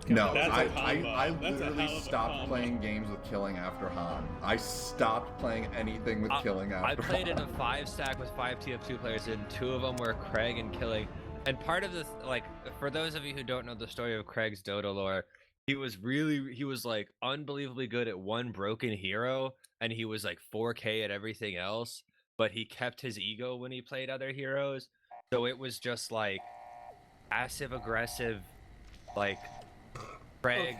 No, That's a I combo. That's a literally hell of a stopped combo. playing games with killing after Han. I stopped playing anything with killing I after played Han. in a 5-stack with 5 TF2 players, and 2 of them were Craig and Killing. And part of this, like, for those of you who don't know the story of Craig's Dota lore, he was like unbelievably good at one broken hero, and he was like 4K at everything else, but he kept his ego when he played other heroes. So it was just like passive aggressive, like Craig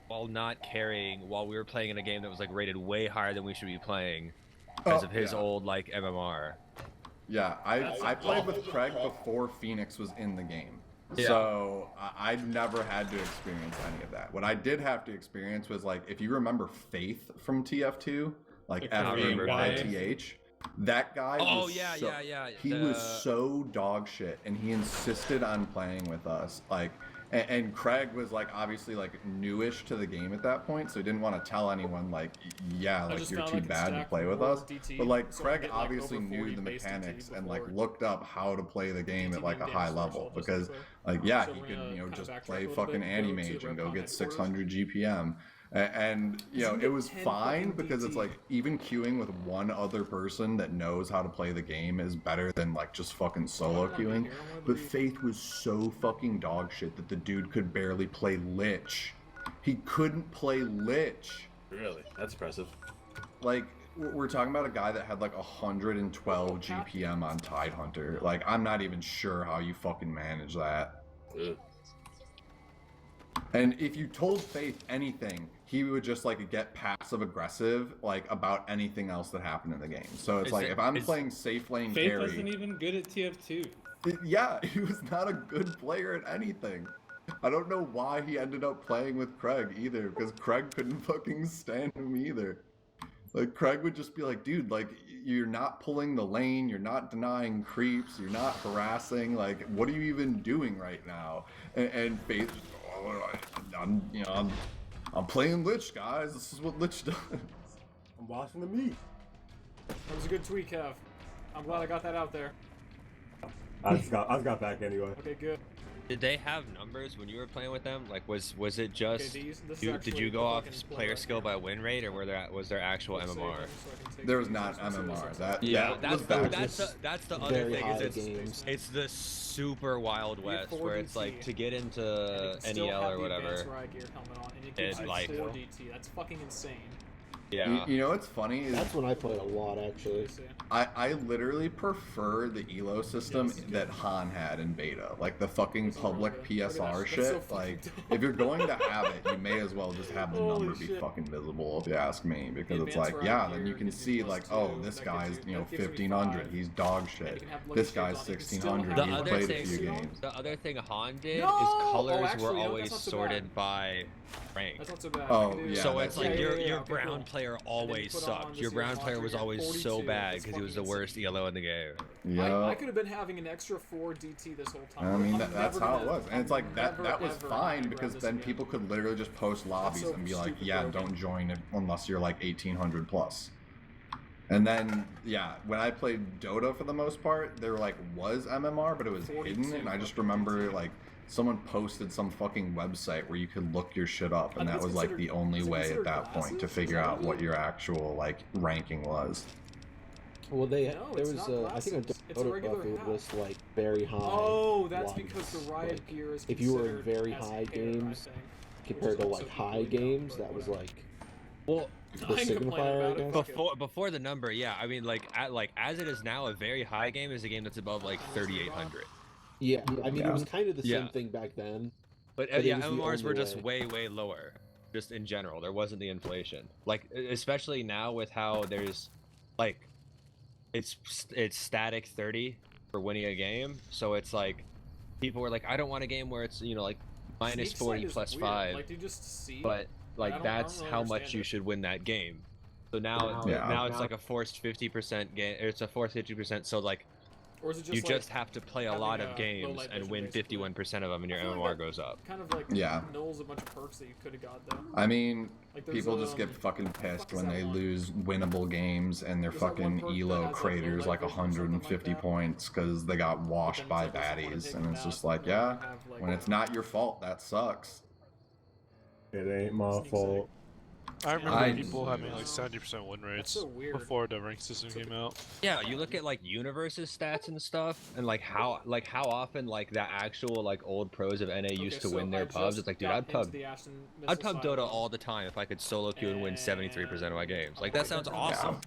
while not carrying, while we were playing in a game that was like rated way higher than we should be playing because of his old like MMR. Yeah, I played with Craig before Phoenix was in the game. Yeah. So I never had to experience any of that. What I did have to experience was, like, if you remember Faith from TF2, like FAYTH, that guy was he was so dog shit, and he insisted on playing with us. Like, and Craig was like obviously like newish to the game at that point, so he didn't want to tell anyone like, yeah, like you're too bad to play with us. But like Craig obviously knew the mechanics and like looked up how to play the game at like a high level, because like yeah, he could, you know, just play fucking Anti-Mage and go get 600 GPM. And you know, it was fine because it's like even queuing with one other person that knows how to play the game is better than like just fucking solo queuing. But Faith was so fucking dog shit that the dude could barely play Lich. He couldn't play Lich. Really? That's impressive. Like, we're talking about a guy that had like 112 GPM on Tidehunter. Like, I'm not even sure how you fucking manage that. Ugh. And if you told Faith anything, he would just like get passive aggressive like about anything else that happened in the game. So it's like if I'm playing safe lane Faith carry, wasn't even good at TF2. yeah, he was not a good player at anything. I don't know why he ended up playing with Craig either, because Craig couldn't fucking stand him either. Like, Craig would just be like, dude, like, you're not pulling the lane, you're not denying creeps, you're not harassing, like, what are you even doing right now? And Faith, I'm playing Lich, guys. This is what Lich does. I'm watching the meat. That was a good tweet, Kev. I'm glad I got that out there. I just got back anyway. Okay, good. Did they have numbers when you were playing with them? Like, was it just Okay, did you go off player skill by win rate, or was there actual MMR? There was not MMR. That's the other thing, is it's the super Wild West where it's like to get into NEL or whatever. It's like 4DT. That's fucking insane. Yeah. You know what's funny is that's when I played a lot, actually. I literally prefer the elo system that Han had in beta, like the fucking public PSR shit. Like, if you're going to have it, you may as well just have the number be fucking visible, if you ask me, because it's like, yeah, then you can see like, oh, this guy's, you know, 1500, he's dog shit. This guy's 1600, he's played a few games. The other thing Han did is colors were always sorted by rank. That's not so bad. Oh, yeah. So it's like your brown player always sucked. Your brown player was always so bad because he was the worst ELO in the game. Yeah. I could have been having an extra 4 DT this whole time. I mean, that's how it was. And it's like, that was fine, because then people could literally just post lobbies and be like, yeah, don't join it unless you're like 1800 plus. And then, yeah, when I played Dota for the most part, there like was MMR, but it was hidden, and I just remember like someone posted some fucking website where you could look your shit up, and that was like the only way at that point to figure out what your actual like ranking was. Well, there was I think on Dota Buff it was like very high. Oh, that's because the Riot gear is if you were in very high games compared to like high games, that was like well the signifier, I guess. Before the number, yeah. I mean, like as it is now, a very high game is a game that's above like 3,800. Yeah, I mean it was kind of the same thing back then. But yeah, MMRs were just way lower, just in general. There wasn't the inflation, like especially now with how there's like it's static 30 for winning a game, so it's like people were like, I don't want a game where it's, you know, like minus 40 plus 5, like, do you just see? But like that's how much you should win that game. So now it's like a forced 50% game, or it's a forced 50%, so like or is it just you like just have to play a lot of games and win 51% of them, and your MMR goes up. Kind of like nulls a bunch of perks that you could have got though. I mean, like people just get fucking pissed when they lose winnable games and their fucking elo craters like 150 points because they got washed by baddies, and it's just like, yeah, when it's not your fault, that sucks. It ain't my fault. I remember people having like 70% win rates so weird. before the rank system came out. Yeah, you look at like Universe's stats and stuff, and like how often like the actual like old pros of NA used to win their pubs. It's like, dude, I'd pub Dota all the time if I could solo queue and win 73% of my games. Like that sounds awesome.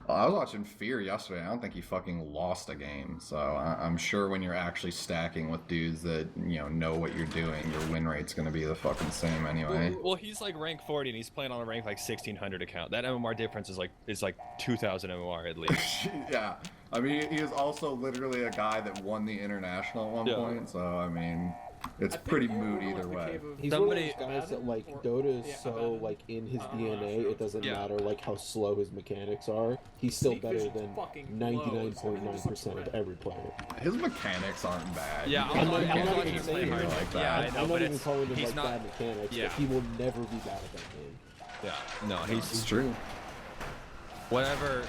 I was watching Fear yesterday. I don't think he fucking lost a game. So I'm sure when you're actually stacking with dudes that know what you're doing, your win rate's gonna be the fucking same anyway. Well, he's like rank 40 and he's playing on a rank like 1600 account. That MMR difference is like 2000 MMR at least. Yeah, I mean he is also literally a guy that won the international at one point. So I mean. It's pretty mood either way. He's one of those guys that like Dota is so like in his DNA, it doesn't matter like how slow his mechanics are. He's still better than 99.9% of every player. His mechanics aren't bad. Yeah, I'm not even saying hard like that. I'm not even calling him like bad mechanics, but he will never be bad at that game. Yeah, no, he's true. Whatever,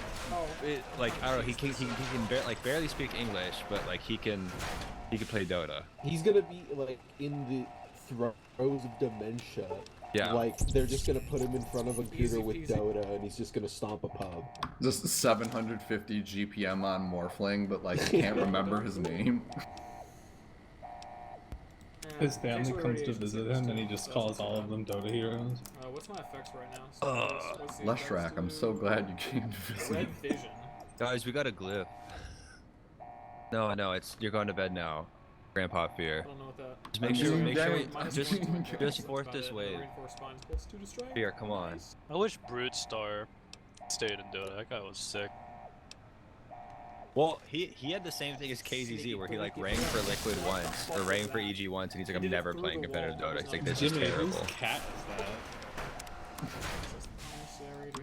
like I don't know, he can barely speak English, but like he can play Dota. He's gonna be like in the throes of dementia. Yeah. Like they're just gonna put him in front of a computer with Dota, and he's just gonna stomp a pub. Just 750 GPM on Morphling, but like can't remember his name. His family comes to visit him, and he just calls all of them Dota heroes. What's my effects right now? Leshrac, I'm so glad you came to visit. Red vision. Guys, we got a glyph. No, you're going to bed now, Grandpa Fear. I don't know what that. Just make sure just force this wave. Fear, come on. I wish Brute Star stayed in Dota. That guy was sick. Well, he had the same thing as KZZ, where he like rang for Liquid once, or rang for EG once, and he's like, I'm never playing competitive Dota. He's like, this is terrible. Whose cat is that?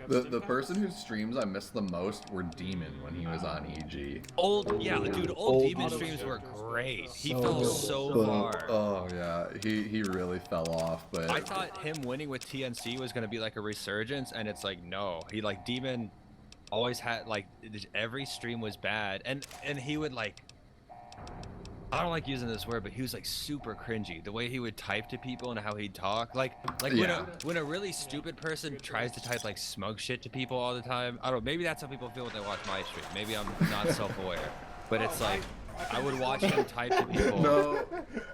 The person whose streams I missed the most were Demon when he was on EG. Old Demon streams were great. He fell so far. Oh yeah, he really fell off. But I thought him winning with TNC was gonna be like a resurgence, and it's like no. He like Demon always had like every stream was bad, and he would like. I don't like using this word, but he was like super cringy. The way he would type to people and how he'd talk, like when a really stupid person tries to type like smug shit to people all the time. I don't know. Maybe that's how people feel when they watch my stream. Maybe I'm not self-aware, but it's like I would watch him type to people. No,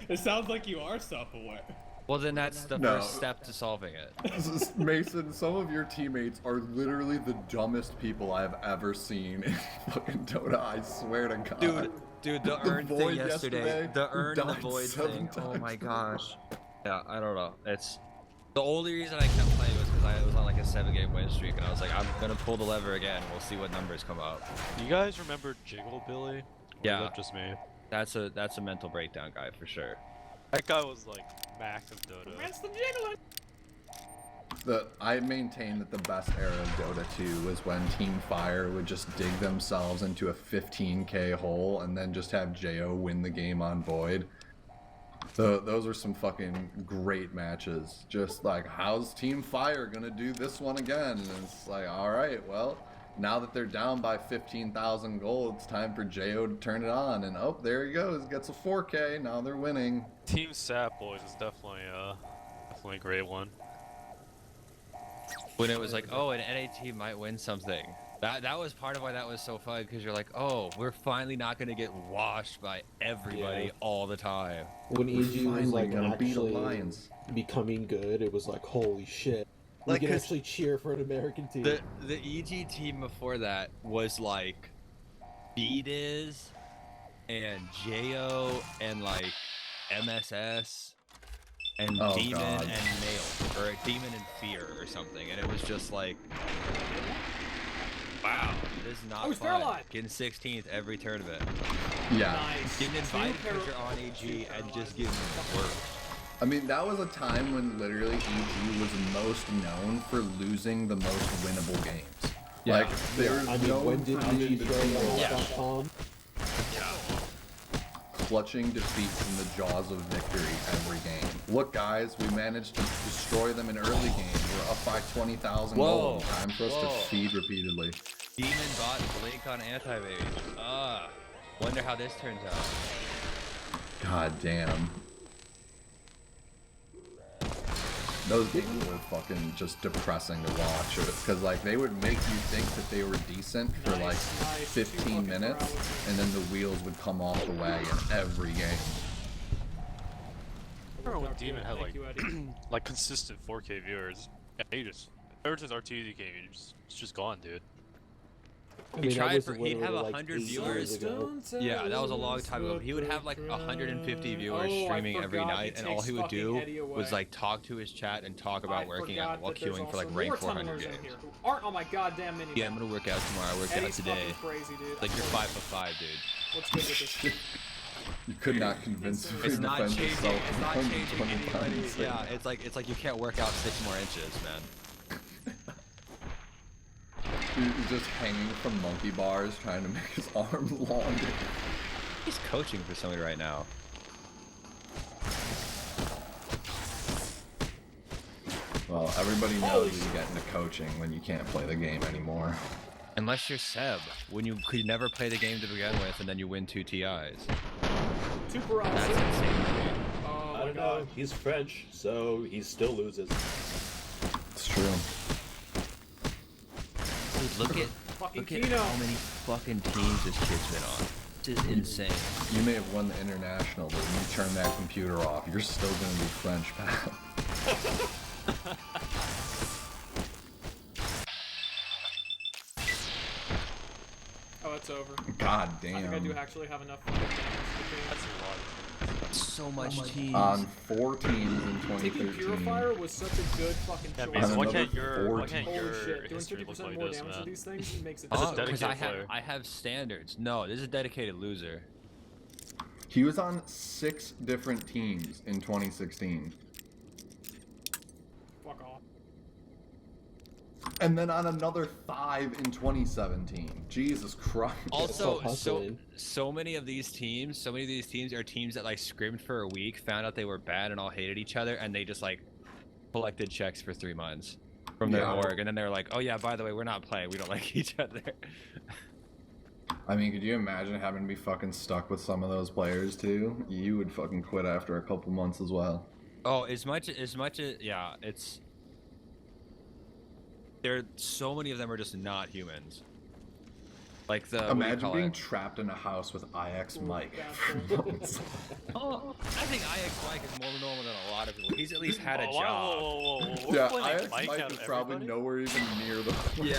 it sounds like you are self-aware. Well, then that's the first step to solving it. Mason, some of your teammates are literally the dumbest people I've ever seen in fucking Dota. I swear to God. Dude, the urn thing yesterday, the urn and the void thing. Oh my gosh. Yeah, I don't know. It's the only reason I kept playing was because I was on like a 7-game win streak, and I was like, I'm gonna pull the lever again. We'll see what numbers come up. You guys remember Jiggle Billy? Yeah. Just me. That's a mental breakdown guy for sure. That guy was like max of Dota. That's the jiggling. I maintain that the best era of Dota 2 was when Team Fire would just dig themselves into a 15k hole and then just have Jo win the game on Void. So those were some fucking great matches. Just like, how's Team Fire gonna do this one again? And it's like, all right, well, now that they're down by 15,000 gold, it's time for Jo to turn it on. And oh, there he goes, gets a 4k. Now they're winning. Team Sap Boys is definitely a great one. When it was like, oh, an NA team might win something. That was part of why that was so fun, because you're like, oh, we're finally not going to get washed by everybody all the time. When EG was like actually becoming good, it was like, holy shit. We can actually cheer for an American team. The EG team before that was like BDiz and Jo and like MSS. And Demon and Nail, or Demon and Fear, or something, and it was just like, wow, this is not fun. Getting 16th every tournament. Yeah. Nice. Getting invited because you're on AG and just getting worked. I mean, that was a time when literally EG was most known for losing the most winnable games. Yeah. Like, there's when did EG go clutching defeats in the jaws of victory every game. Look, guys, we managed to destroy them in early games. We're up by 20,000 gold. Time for us to feed repeatedly. Demon bot Blink on anti-bait. Wonder how this turns out. God damn. Those games were fucking just depressing to watch, because like they would make you think that they were decent for like 15 minutes, and then the wheels would come off the wagon every game. I remember when Demon had like consistent 4K viewers. Yeah, he just ever since R2Z came, it's just gone, dude. He tried for he'd have 100 viewers. Yeah, that was a long time ago. He would have like 150 viewers streaming every night, and all he would do was like talk to his chat and talk about working out while queuing for like rank 400 games. Aren't on my goddamn mini. Yeah, I'm gonna work out tomorrow. I worked out today. Crazy, dude. Like you're 5'5", dude. What's good with this? You could not convince me It's to not defend changing. yourself It's not from changing 20 anybody. times. Yeah, it's like you can't work out 6 more inches, man. He's just hanging from monkey bars, trying to make his arm longer. He's coaching for somebody right now. Well, everybody knows you get into coaching when you can't play the game anymore. Unless you're Seb, when you could never play the game to begin with, and then you win 2 TIs. Super awesome. That's insane to me. Oh I my don't god. know. He's French, so he still loses. It's true. Dude, look at how many fucking teams this kid's been on. This is insane. You may have won the international, but when you turn that computer off, you're still gonna be French, pal. Oh, it's over. God I think I do damn. actually have enough fucking damage to That's a lot. So much teams. On 4 teams in taking 2013. Purifier was such a good fucking Yeah, choice. because why another can't your 14. Holy shit, doing history look 50% like more this, damage to man? these things it makes it That's a Oh, because dedicated player. I have standards. No, this is a dedicated loser. He was on 6 different teams in 2016. Fuck off. And then on another 5 in 2017. Jesus Christ. Also, hustling. so many of these teams are teams that like scrimmed for a week, found out they were bad and all hated each other, and they just like collected checks for 3 months from their org, and then they were like, oh yeah, by the way, we're not playing, we don't like each other. I mean, could you imagine having to be fucking stuck with some of those players too? You would fucking quit after a couple months as well. Oh, as much as yeah, it's there. So many of them are just not humans. Like the Imagine being trapped in a house with IX Mike for months. Oh, I think IX Mike is more normal than a lot of people. He's at least had a Whoa, job. whoa. Yeah, We're playing IX Mike Mike out is of probably everybody? nowhere even near the. Yeah,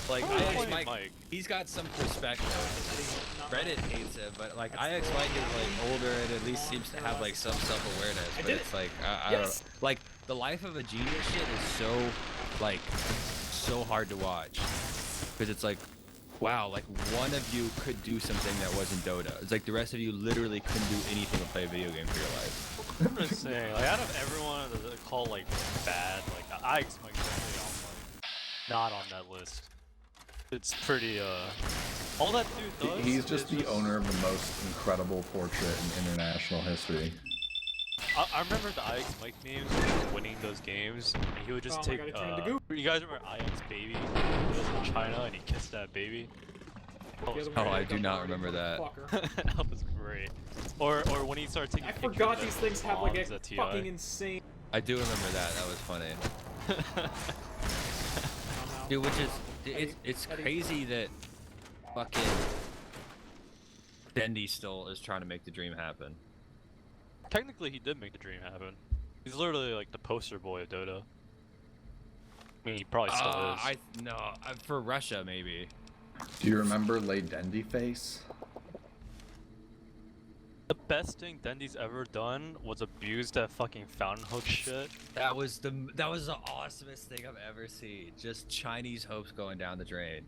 like We're IX playing Mike, he's got some perspective. Reddit hates him, but like IX Mike is like older and at least seems to have like some self-awareness. But it's like I don't know. Like the life of a genius shit is so hard to watch because it's like, wow, like one of you could do something that wasn't Dota. It's like the rest of you literally couldn't do anything but play a video game for your life. I'm just saying, like out of everyone that they call like bad, like I might definitely not on that list. It's pretty all that dude does. He's just the owner of the most incredible portrait in international history. I remember the IX Mike memes winning those games, and he would just take. You guys remember IX Baby? He was in China and he kissed that baby. Oh, I do not remember that. That was great. Or when he started taking. I forgot these things have like a fucking insane. I do remember that. That was funny. Dude, which is it's crazy that fucking Dendy still is trying to make the dream happen. Technically, he did make the dream happen. He's literally like the poster boy of Dota. I mean, he probably still is. For Russia maybe. Do you remember Lay Dendy Face? The best thing Dendy's ever done was abuse that fucking fountain hook shit. That was the awesomest thing I've ever seen. Just Chinese hopes going down the drain.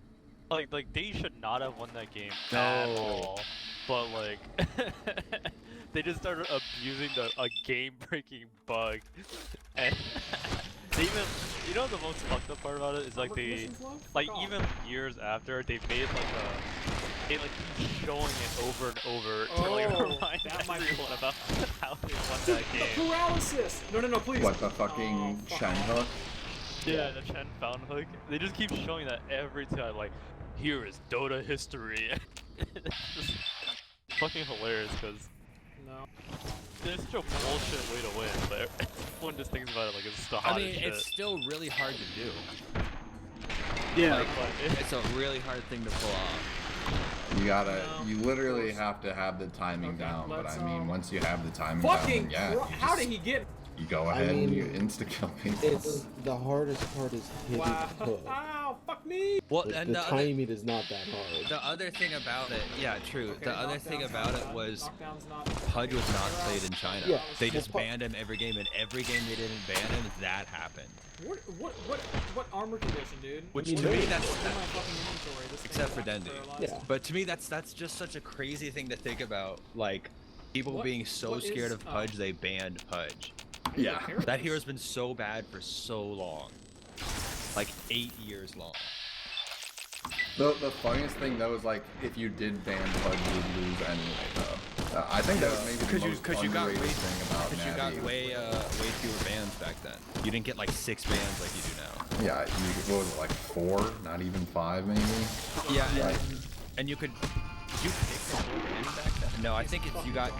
Like they should not have won that game at all. But like, they just started abusing a game-breaking bug, and they even, you know, the most fucked up part about it is like even years after they made they keep showing it over and over to like remind everyone about how they won that game. Paralysis! No, please. What, the fucking Shen hook? Yeah, the Chen fountain hook. They just keep showing that every time. Like, here is Dota history. It's just fucking hilarious because it's such a bullshit way to win, but everyone just thinks about it like it's the I hottest mean, shit. it's still really hard to do. Yeah. Like, it's a really hard thing to pull off. You literally have to have the timing down, but I mean, once you have the timing Fucking down, then how did he get? you go ahead and you insta-kill people. It's the hardest part is hitting hook. Ow, fuck me. Well, The, and the timing is not that hard. the other thing about it, yeah, true. Okay, The other thing knockdown's about not it bad. was Knockdown's not Pudge was not played in China. Yeah, They just well, banned him every game, and every game they didn't ban him, that happened. What armor condition, dude? Which You to know me, it. that's What's in my fucking inventory? This thing except for is Dendy. paralyzed. Yeah. But to me, that's just such a crazy thing to think about. Like people What- being so what scared is, of Pudge, they banned Pudge. Yeah. That hero's been so bad for so long, like 8 years long. The funniest thing though is like if you did ban Pudge, you would lose anyway though. I think that was maybe the most you got underrated way, thing about you got Navi. way fewer bans back then. You didn't get like 6 bans like you do now. Yeah, what was it, like 4, not even 5 maybe? Yeah, Like, and you could you pick the whole ban back then? No, I think it's you got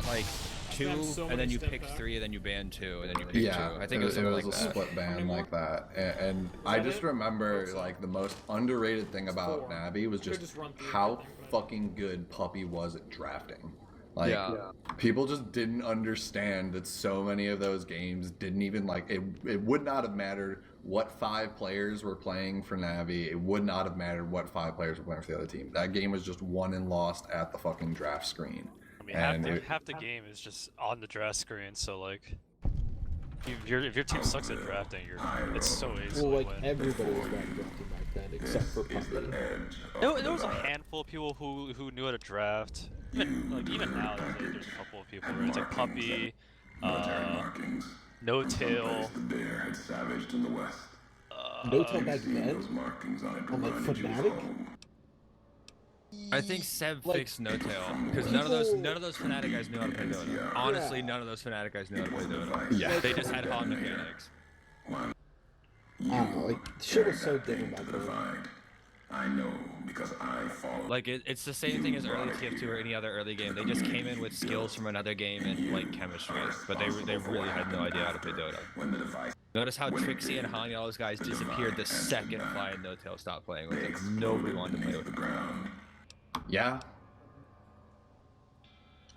like 2, Banned so and then many you step picked back. 3, and then you banned 2, and then you picked yeah, 2. I think it was something like a that. split ban many like that. And I that just it? remember like the most underrated thing about 4. Navi was You could just just run through how everything, but- fucking good Puppy was at drafting. Like Yeah. people just didn't understand that so many of those games didn't even like it would not have mattered what 5 players were playing for Navi. It would not have mattered what 5 players were playing for the other team. That game was just won and lost at the fucking draft screen. I mean, And half the game is just on the draft screen, so like, if your team sucks at drafting, it's so easy Well, to like win. everybody was drafting back then, except for Puppy. There was a handful of people who knew how to draft. Even now, there's a couple of people where it's like Puppy, No Tail. No Tail back then? On like Fnatic? I think Seb Like, fixed No Tail because none of those Fnatic guys knew how to play Dota. Honestly, none of those Fnatic guys knew how to play Dota. Yeah. They just had hot mechanics. I don't know, like, shit was so different back then. I know because I follow. Like it's the same thing as early TF2 or any other early game. They just came in with skills from another game and like chemistry, but they really had no idea how to play Dota. Notice how Trixie and Hani, all those guys disappeared the second Fly and No Tail stopped playing with them. Nobody wanted to play with them. Yeah.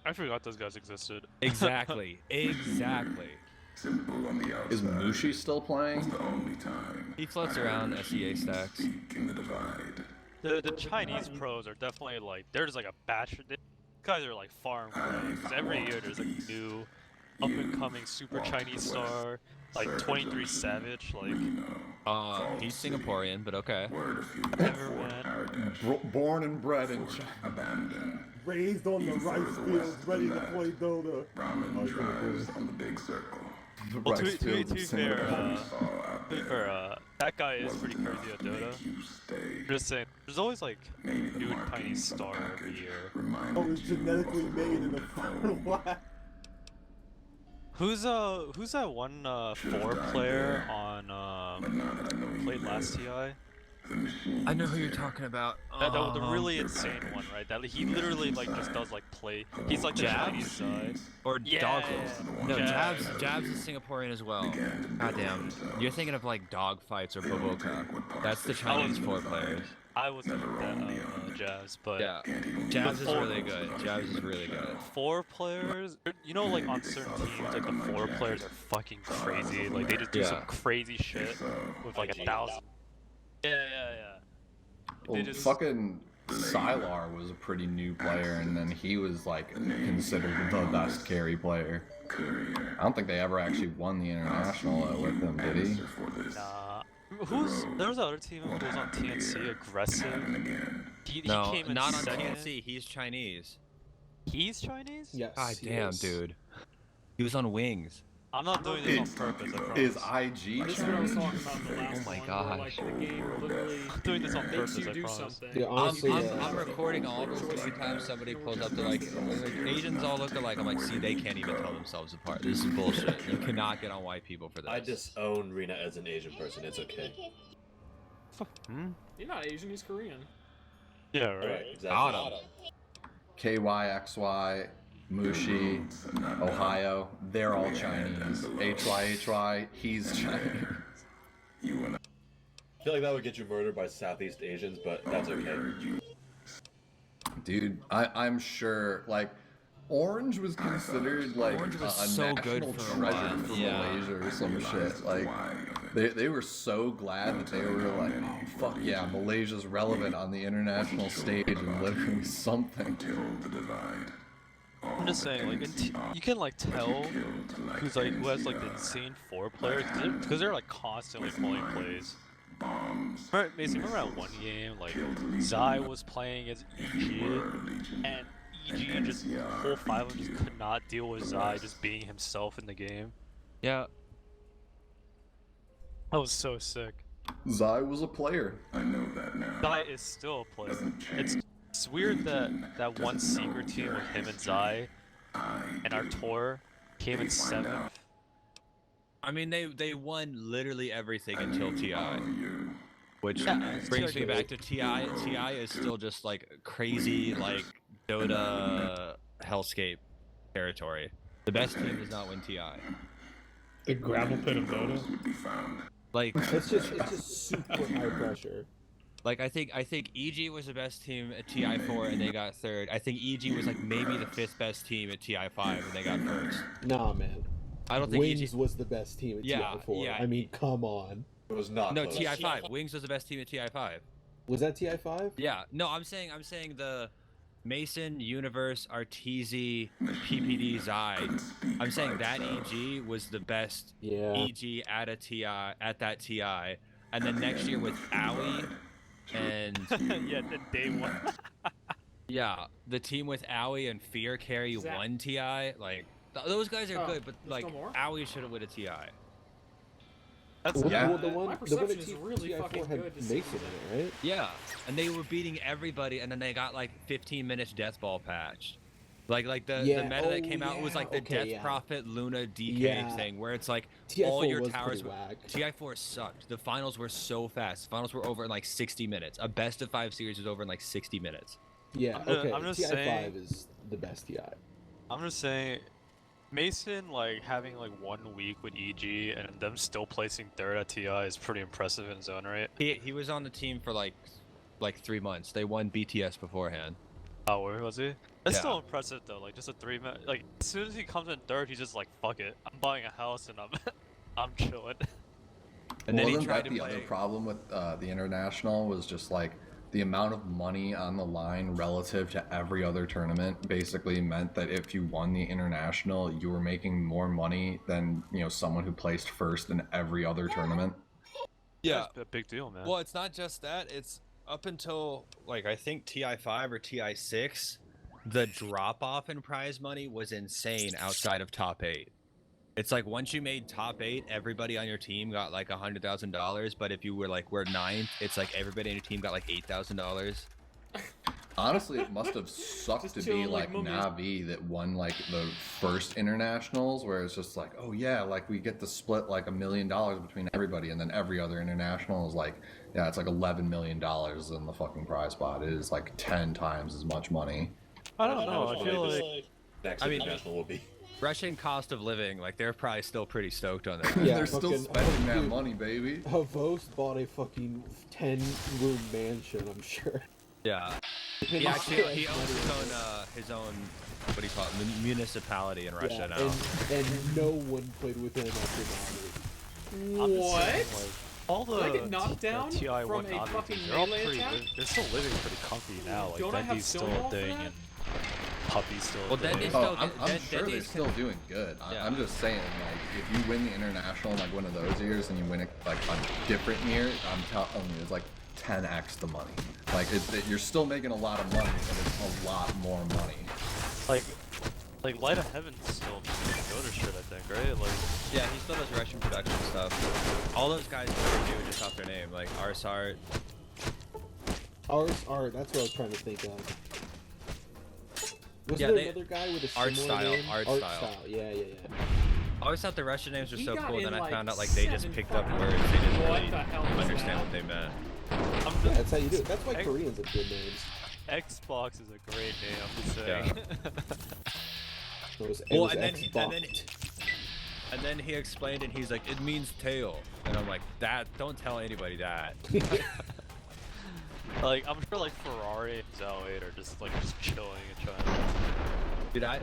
I forgot those guys existed. Exactly. Exactly. Simple on the outside. Is Mushi still playing? The only time. He floats around SEA stacks. In the divide. The Chinese pros are definitely like there's like a batch. These guys are like farm because every year there's a new up and coming super Chinese star like 23 Savage like. He's Singaporean, but okay. Never went. Born and bred in China. Abandoned. Raised on the rice fields, ready to play Dota. Brahmin drives on the big circle. Well, to be fair, that guy is pretty crazy at Dota. Just saying, there's always like new Chinese star every year. I was genetically made in a foreign lab. Who's that one 4 player on played last TI? I know who you're talking about. The really insane one, right? That he literally like just does like play. He's like the Chinese side. Or Yeah. Doggle. No, Jabs is Singaporean as well. Goddamn. You're thinking of like dog fights or Boboka. That's the Chinese 4 players. I was thinking that Jazz, but Yeah. Jabs is really good. Jabs is really good. 4 players, you know, like on certain teams, like the 4 players are fucking crazy. Like they just do some crazy shit with like 1,000. Yeah. Well, just fucking Sylar was a pretty new player, and then he was like considered the best carry player. I don't think they ever actually won the international with him, did he? Nah. There was another team who was on TNC, Aggressive. He No, came in not on second. TNC. He's Chinese. He's Chinese? Yes. God he damn, is. dude. He was on Wings. I'm not doing this on purpose, I promise. Is IG This is what I was Chinese? talking about in the last Oh my one, where, like, gosh. the game literally I'm doing this on makes purpose, you I do promise. something. Yeah, honestly, I'm recording all of them every time somebody pulls up to like Asians all look alike. I'm like, see, they can't even tell themselves apart. This is bullshit. You cannot get on white people for this. I disown Rena as an Asian person. It's okay. You're not Asian, he's Korean. Yeah, right. Alright, exactly. Got him. KYXY. Mushi, Ohio, they're all Chinese. HY, he's Chinese. I feel like that would get you murdered by Southeast Asians, but that's okay. Dude, I'm sure, like, Orange was considered like a so national good for a treasure while. for Yeah. Malaysia or some shit. Like, they were so glad that they were like, oh fuck yeah, Malaysia's relevant on the international stage and literally something. I'm just saying, like, you can like tell who has like the insane 4 players because they're like constantly pulling plays. Remember that one game, like Zai was playing as EG, and EG just whole 5 of them just could not deal with Zai just being himself in the game. Yeah. That was so sick. Zai was a player. I know that now. Zai is still a player. It's weird that that one secret team with him and Zai and our tour came in 7th. I mean, they won literally everything until TI. Which brings me back to TI. TI is still just like crazy, like Dota hellscape territory. The best team does not win TI. The gravel pit of Dota. Like It's just super high pressure. Like I think EG was the best team at TI4 and they got 3rd. I think EG was like maybe the 5th best team at TI5 and they got 1st. Nah, man. I don't think Wings EG was the best team at TI4. yeah. I mean, come on. It was not. No, close. TI5. Wings was the best team at TI5. Was that TI5? Yeah. No, I'm saying the Mason, Universe, Arteezy, PPD, Zai. I'm saying that EG was the best EG at a TI at that TI, and then next year with Owie and yeah, the day 1. yeah, the team with Owie and Fear Carry won TI. Like those guys are good, but like Owie should have won a TI. That's Well, the My one perception at is really TI4 fucking had good to Mason see. in it, right? Yeah, and they were beating everybody, and then they got like 15 minutes death ball patched. Like the meta that came out was like the Death Prophet Luna DK thing, where it's like all your towers. TI4 sucked. The finals were so fast. The finals were over in like 60 minutes. A best of 5 series was over in like 60 minutes. Yeah. I'm just TI5 saying, is the best TI. I'm just saying, Mason like having like 1 week with EG and them still placing 3rd at TI is pretty impressive in his own right. He was on the team for like 3 months. They won BTS beforehand. Oh, where was he? That's still impressive though. Like just a 3-minute. Like as soon as he comes in 3rd, he's just like, "Fuck it, I'm buying a house and I'm chilling." And then he Wasn't tried that to the play. other problem with the international was just like the amount of money on the line relative to every other tournament basically meant that if you won the international, you were making more money than someone who placed 1st in every other tournament. Yeah, that's a big deal, man. Well, it's not just that. It's up until like I think TI5 or TI6, the drop off in prize money was insane outside of top 8. It's like once you made top 8, everybody on your team got like $100,000. But if you were like 9th, it's like everybody on your team got like $8,000. Honestly, it must have sucked to be like Navi that won like the first internationals, where it's just like, oh yeah, like we get to split like $1 million between everybody, and then every other international is like, yeah, it's like $11 million in the fucking prize pot. It is like 10 times as much money. I don't know. I feel like next international will be. Russian cost of living, like they're probably still pretty stoked on that. Yeah, they're still spending that money, baby. Havos bought a fucking 10-room mansion, I'm sure. Yeah. He owns his own what do you call it, municipality in Russia now. And no one played with him after Madre. What? all the Did I get knocked down TI from one a fucking they're all melee pretty. attack? They're still living pretty comfy now. Like Don't I have Dendy's still Stonewall a for thing that? and Puppy's still a Well, thing. Dendy's Oh, still I'm sure they're still doing good. Yeah. I'm just saying, like, if you win the international in like one of those years and you win it like a different year, I'm telling you, it's like 10x the money. Like, you're still making a lot of money, but it's a lot more money. Like Light of Heaven's still doing Dota shit, I think, right? Like, Yeah, he still does Russian production stuff. All those guys are new just off their name, like Arsart. Art, that's what I was trying to think of. Was Yeah, there they- another guy with a Art similar style, name? art style. Yeah. I always thought the Russian names were He so got cool, in, then I like, found out like they just 7 picked up fucking- words, they didn't What really the hell was understand that? what they meant. Yeah, that's how you do it. That's why Koreans have good names. Xbox is a great name, I'm just saying. And then he explained it. He's like, it means tail, and I'm like, don't tell anybody that. Like, I'm sure like Ferrari and Zoe are just chilling in China. Dude, I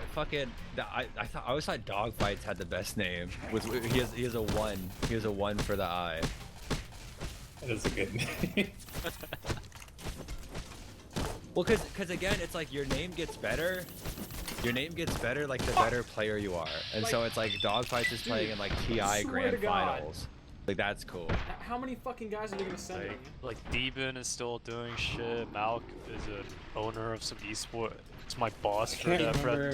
always thought Dogfights had the best name. He has a 1. He has a 1 for the I. That is a good name. Well, cause again, it's like your name gets better. Your name gets better like the better player you are, and so it's like Dogfights is playing in like TI Grand Finals. Like that's cool. How many fucking guys are they gonna send him? Like Deben is still doing shit. Malk is an owner of some esport. It's my boss for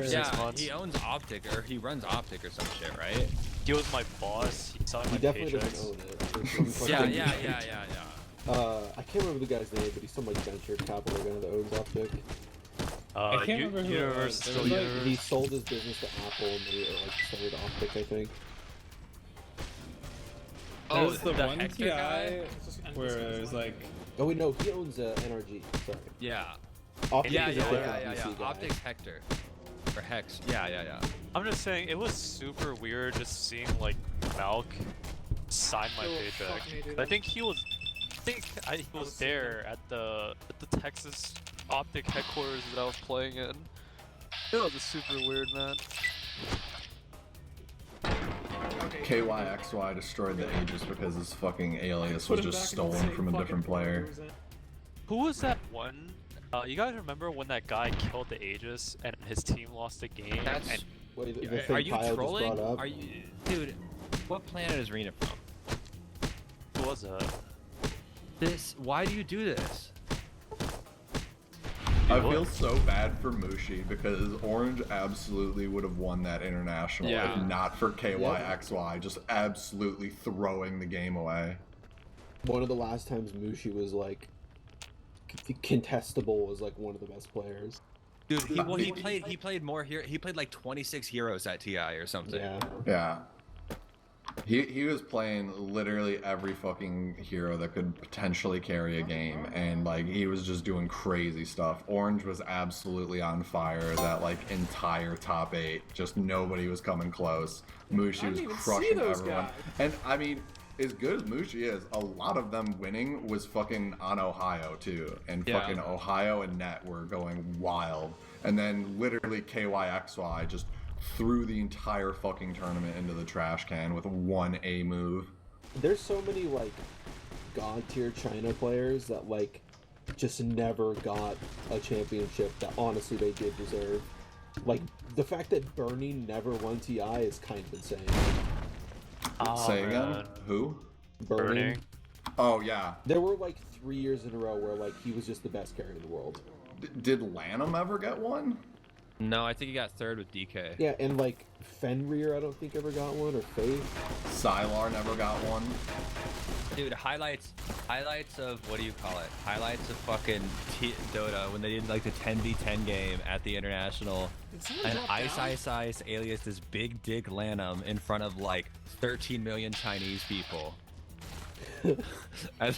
6 months. He owns Optic, or he runs Optic or some shit, right? He was my boss. He signed my definitely paychecks. doesn't own it. Yeah. I can't remember the guy's name, but he's some like venture capital guy that owns Optic. I can't remember who it was. He sold his business to Apple and then he started Optic, I think. Oh, the one TI where it was like. Oh wait, no, he owns NRG. Sorry. Yeah. Optic yeah. is a different VC guy. Optic's Hector. Or Hex. Yeah. I'm just saying, it was super weird just seeing like Malk sign my paycheck. I think he was there at the Texas Optic headquarters that I was playing in. It was super weird, man. KYXY destroyed the Aegis because his fucking alias was just stolen from a different player. Who was that one? You guys remember when that guy killed the Aegis and his team lost the game? Are you trolling? Are you, dude? What planet is Rena from? Who was that? Why do you do this? I feel so bad for Mushi because Orange absolutely would have won that international if not for KYXY just absolutely throwing the game away. One of the last times Mushi was like contestable was like one of the best players. Dude, he played more here. He played like 26 heroes at TI or something. Yeah. He was playing literally every fucking hero that could potentially carry a game, and like he was just doing crazy stuff. Orange was absolutely on fire that like entire top 8. Just nobody was coming close. Mushi was crushing everyone. Guys. And I mean, as good as Mushi is, a lot of them winning was fucking on Ohio too. And fucking Ohio and Net were going wild. And then literally KYXY just threw the entire fucking tournament into the trash can with one A move. There's so many like god tier China players that like just never got a championship that honestly they did deserve. Like the fact that Burning never won TI is kind of insane. Say again? Who? Burning. Oh yeah. There were like 3 years in a row where like he was just the best carry in the world. Did Lanham ever get one? No, I think he got 3rd with DK. Yeah, and like Fenrir, I don't think ever got one, or Faith. Sylar never got one. Dude, highlights of what do you call it? Highlights of fucking Dota when they did like the 10v10 game at the international, and Ice alias this big dick Lanham in front of like 13 million Chinese people. And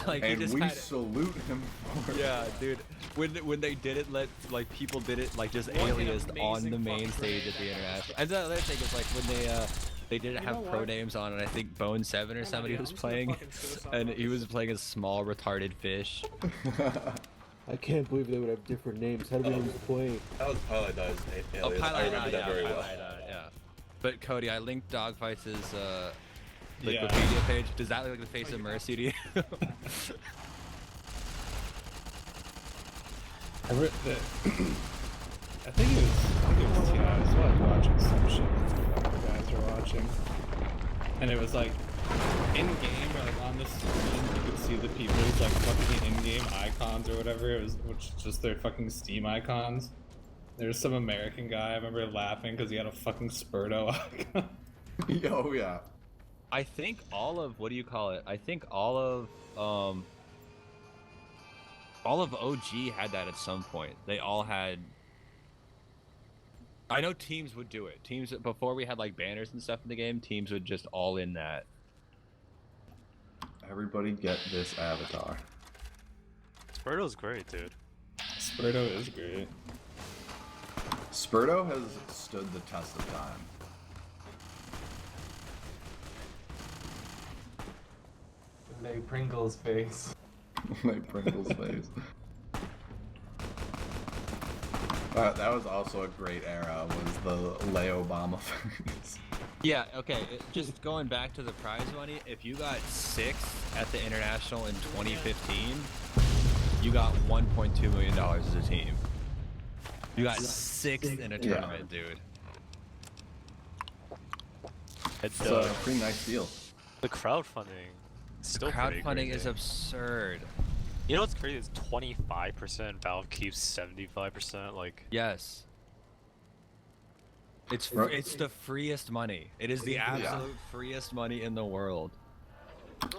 we salute him for it. Yeah, dude. When they did it, like people did it like just aliased on the main stage at the international. And the other thing is like when they didn't have pro names on, and I think Bone7 or somebody was playing, and he was playing a small retarded fish. I can't believe they would have different names. How do we know who's playing? That was Pilot Die's alias. I remember that very well. Yeah. But Cody, I linked Dogfights' Wikipedia page. Does that look like the face of Mercy to you? I think it was TI. I was like watching some shit that the guys were watching, and it was like in game or like on the screen you could see the people's like fucking in-game icons or whatever. It was just their fucking Steam icons. There was some American guy I remember laughing because he had a fucking Spurto icon. Oh yeah. I think all of I think all of OG had that at some point. They all had. I know teams would do it. Teams before we had like banners and stuff in the game. Teams would just all in that. Everybody get this avatar. Spurto's great, dude. Spurto is great. Spurto has stood the test of time. Like Pringle's face. Like Pringle's face. That was also a great era, was the Leo Obama face. Yeah, okay, just going back to the prize money, if you got 6th at the International in 2015, you got $1.2 million as a team. You got 6th in a tournament, dude. It's a pretty nice deal. The crowdfunding is still Crowdfunding is absurd. You know what's crazy? It's 25%. Valve keeps 75%. Like yes, it's the freest money. It is the absolute freest money in the world.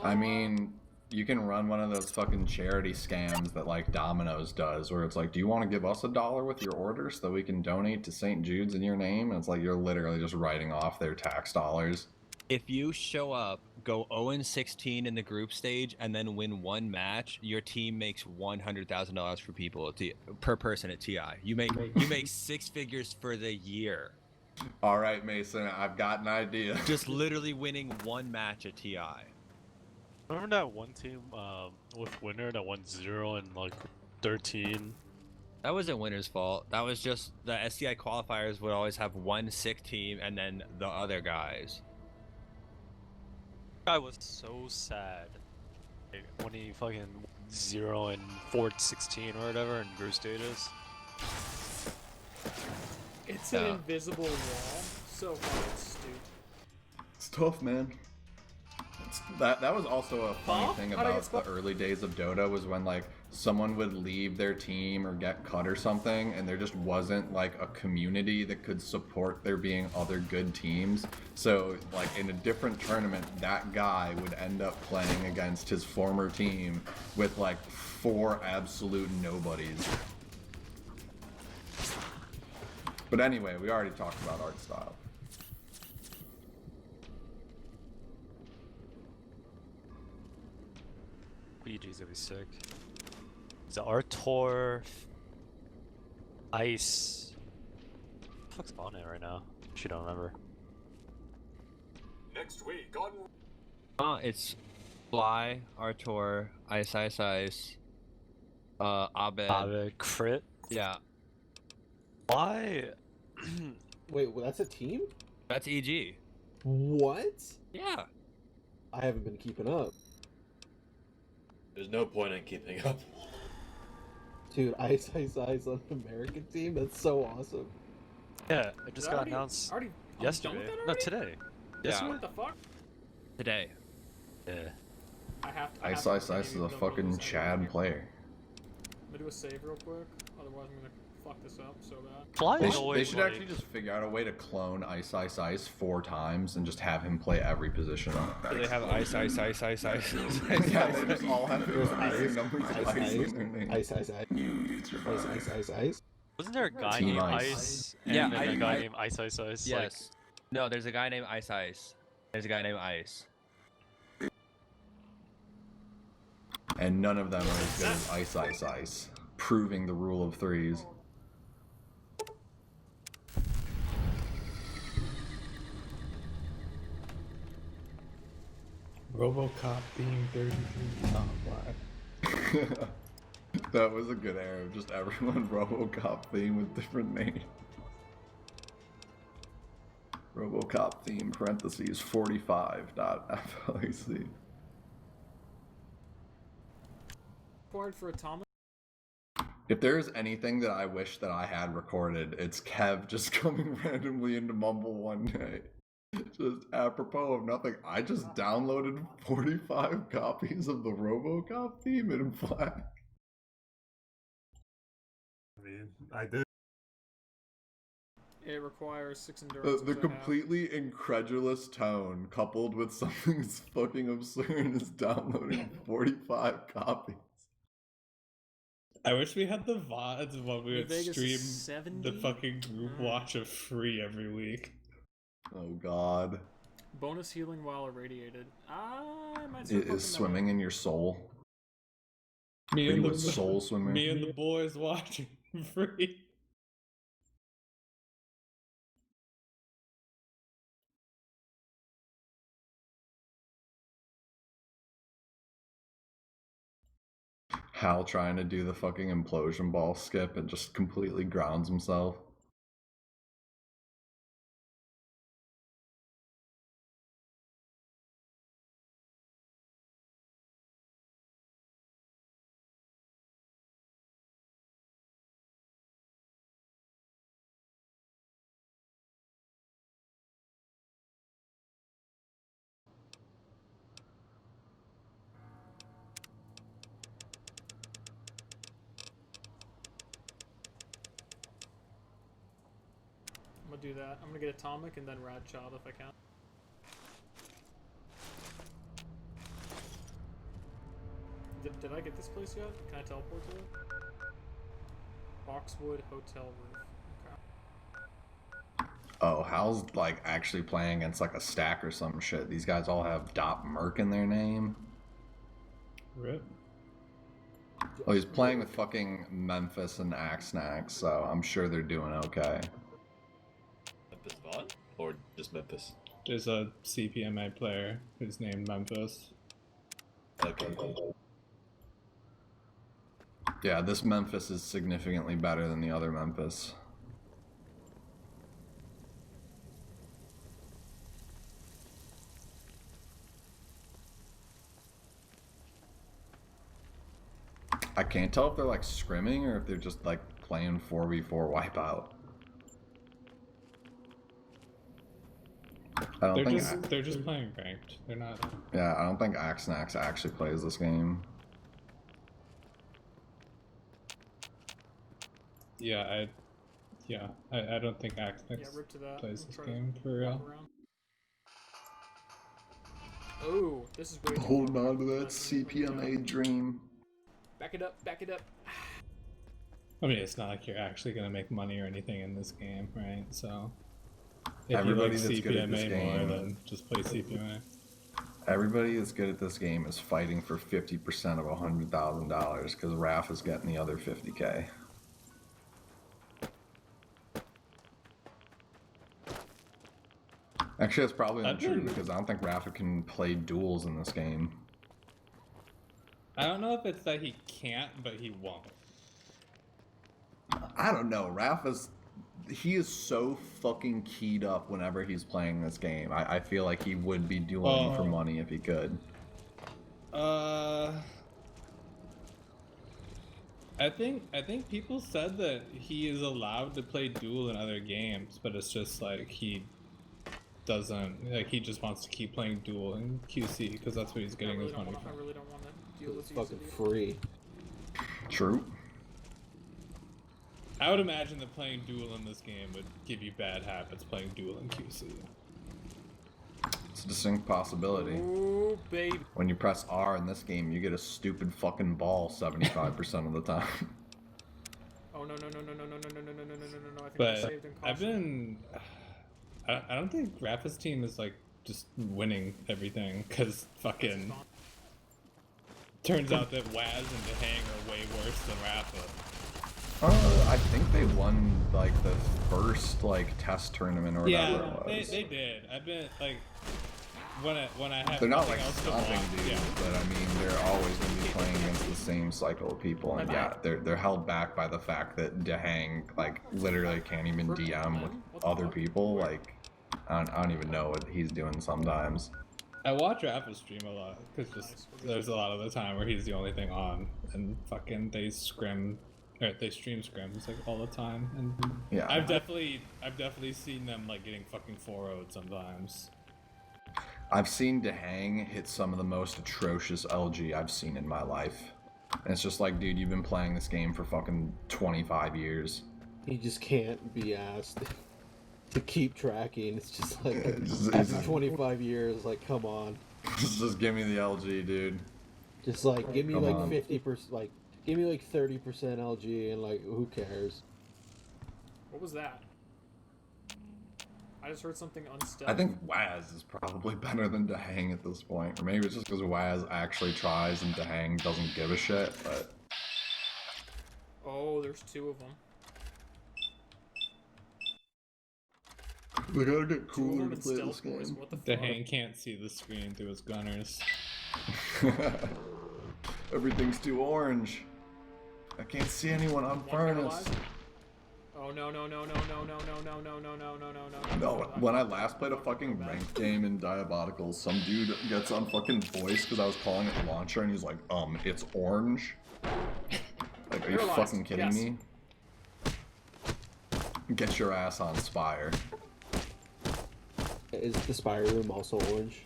I mean, you can run one of those fucking charity scams that like Domino's does, where it's like, do you want to give us $1 with your order so that we can donate to St. Jude's in your name? And it's like you're literally just writing off their tax dollars. If you show up, go 0-16 in the group stage, and then win one match, your team makes $100,000 for people per person at TI. You make 6 figures for the year. All right, Mason, I've got an idea. Just literally winning one match at TI. Remember that one team with Winner that won 0 and like 13? That wasn't Winner's fault. That was just the SCI qualifiers would always have one sick team and then the other guys. I was so sad when he fucking 0 and 4-16 or whatever in group stages. It's an invisible wall. So fucking stupid. It's tough, man. That was also a funny thing about the early days of Dota, was when like someone would leave their team or get cut or something, and there just wasn't like a community that could support there being other good teams. So like in a different tournament, that guy would end up playing against his former team with like 4 absolute nobodies. But anyway, we already talked about art style. BG's gonna be sick. Is it Artor? Ice? What the fuck's on it right now? She don't remember. Next week on. It's Fly, Artor, Ice, Abed. Abed, Crit? Yeah. Why? Wait, well, that's a team? That's EG. What? Yeah. I haven't been keeping up. There's no point in keeping up. Dude, Ice on the American team? That's so awesome. Yeah, it just got announced yesterday. No, today. Yeah. What the fuck? Today. Yeah. Ice is a fucking Chad player. I'm gonna do a save real quick, otherwise I'm gonna fuck this up so bad. They should actually just figure out a way to clone Ice 4 times and just have him play every position. So they have ice. Yeah, they just all have numbers of ice in their name. Ice. Wasn't there a guy Team named Ice. Ice? And then a guy named Ice. Yes. Like... No, there's a guy named Ice. There's a guy named Ice. And none of them are as good as Ice, proving the rule of threes. RoboCop being 33 top black. That was a good era of just everyone RoboCop theme with different names. RoboCop theme parentheses 45.FLAC. Required for Atomic? If there's anything that I wish that I had recorded, it's Kev just coming randomly into Mumble one day. Just apropos of nothing, I just downloaded 45 copies of the RoboCop theme in black. I mean, I did. It requires 6 endurance. The completely incredulous tone, coupled with something that's fucking absurd, is downloading 45 copies. I wish we had the VODs when we would Vegas stream 70? the fucking group watch of free every week. Oh god. Bonus healing while irradiated. I might It is swimming in your soul. Me Are and you the a soul swimmer? Me and the boys watching free. Hal trying to do the fucking implosion ball skip and just completely grounds himself. I'm gonna do that. I'm gonna get Atomic and then Rad Child if I can. Did I get this place yet? Can I teleport to it? Boxwood Hotel Roof. Okay. Oh, Hal's like actually playing against like a stack or some shit. These guys all have Dot Merc in their name. Rip. Oh, he's playing with fucking Memphis and Axnax, so I'm sure they're doing okay. Memphis Vaughn? Or just Memphis? There's a CPMA player who's named Memphis. Okay. Yeah, this Memphis is significantly better than the other Memphis. I can't tell if they're like scrimming or if they're just like playing 4v4 wipeout. I don't think they're just playing ranked. They're not. Yeah, I don't think Axnax actually plays this game. Yeah, I don't think Axnax rip to that. plays this Try game to for real. around. Oh, this is way too Holding far. on to that CPMA dream. Back it up, back it up. I mean, it's not like you're actually gonna make money or anything in this game, right? So if Everybody you like that's good at this CPMA more, game- then just play CPMA. Everybody that's good at this game is fighting for 50% of $100,000 because Raph is getting the other 50K. Actually, that's probably untrue because I don't think Raph can play duels in this game. I don't know if it's that he can't, but he won't. I don't know. He is so fucking keyed up whenever he's playing this game. I feel like he would be dueling for money if he could. I think people said that he is allowed to play duel in other games, but it's just like he doesn't, like he just wants to keep playing duel in QC because that's what he's getting his money from. I really don't want to deal with It's fucking free. True. I would imagine that playing duel in this game would give you bad habits playing duel in QC. It's a distinct possibility. Ooh, baby. When you press R in this game, you get a stupid fucking ball 75% of the time. Oh no. I think But I saved and I've been, I don't think Rapha's team is like just winning everything because fucking turns out that Waz and Dehang are way worse than Rapha. I think they won like the first like test tournament or whatever it was. They did. I've been like when I have. They're not nothing like else to stomping watch, dudes, yeah. but I mean they're always going to be playing against the same cycle of people, and yeah, they're held back by the fact that Dehang like literally can't even DM with other people. Like I don't even know what he's doing sometimes. I watch Rapha stream a lot because just there's a lot of the time where he's the only thing on, and fucking they stream scrims like all the time, and Yeah, I've definitely seen them like getting fucking 4-0'd sometimes. I've seen Dehang hit some of the most atrocious LG I've seen in my life. And it's just like, dude, you've been playing this game for fucking 25 years. He just can't be asked to keep tracking. It's just like It's after 25 years, like come on. Just give me the LG, dude. Just like give me Come like on. 50%, like give me like 30% LG, and like who cares? What was that? I just heard something unstealth. I think Waz is probably better than Dehang at this point. Or maybe it's just because Waz actually tries and Dehang doesn't give a shit, but... Oh, there's two of them. They gotta get Two of cooler them to in play stealth this game. boys. What the fuck? Dehang can't see the screen through his gunners. Everything's too orange. I can't see anyone on One furnace. paralyzed. Oh no no no no no no no no no no no no no. No, when I last played a fucking ranked game in Diaboticals, some dude gets on fucking voice because I was calling it launcher, and he's like, it's orange. Like, are you Paralyzed, fucking kidding yes. me? Get your ass on Spire. Is the Spire Room also orange?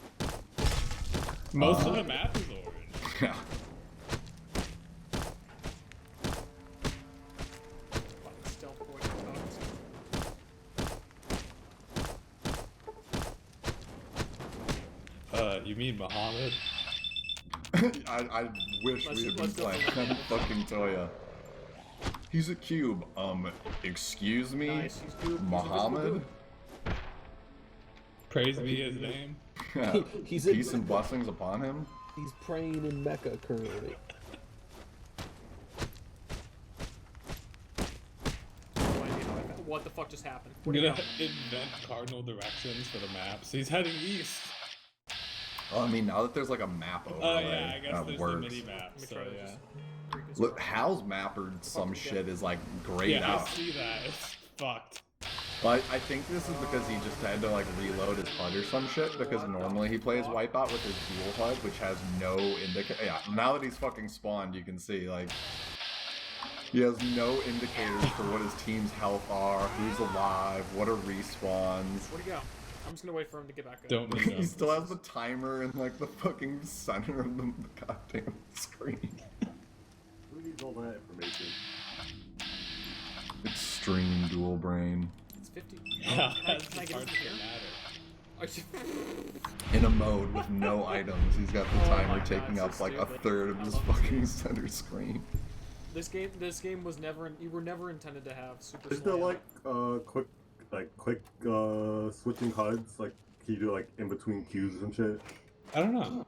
Most of the map is orange. Yeah. Fucking stealth boy You mean Muhammad? I wish we had been let's go playing. for it. Fucking Toya. He's a cube. Excuse me? Nice, he's good. He's a Muhammad? Praise be his name. Yeah. He's Peace and blessings upon him. He's praying in Mecca currently. What the fuck just happened? I'm Where'd he gonna go? invent cardinal directions for the maps. He's heading east. Oh, I mean, now that there's like a map Oh overlay, yeah, I guess that there's works. the mini map. Let me So try to yeah. just freak this Look, out. Hal's mappered some shit is like grayed Yeah, I out. see that. It's fucked. But I think this is because he just had to like reload his HUD or some shit, because normally he plays Wipeout with his dual HUD, which has no indicator. Yeah, now that he's fucking spawned, you can see, like, he has no indicators for what his team's health are, who's alive, what are respawns. Where'd he go? I'm just gonna wait for him to get back up. Don't need He them. still has the timer in like the fucking center of the goddamn screen. Who needs all that information? Extreme dual brain. It's 50. Yeah, Can I that's get the this parts in that here? matter. I should... In a mode with no items, he's got the Oh timer my God, taking so up like a stupid. third of I his love this fucking game. center screen. This game was never. You were never intended to have super. Is there slam. like quick switching HUDs? Like can you do like in between queues or some shit? I don't know.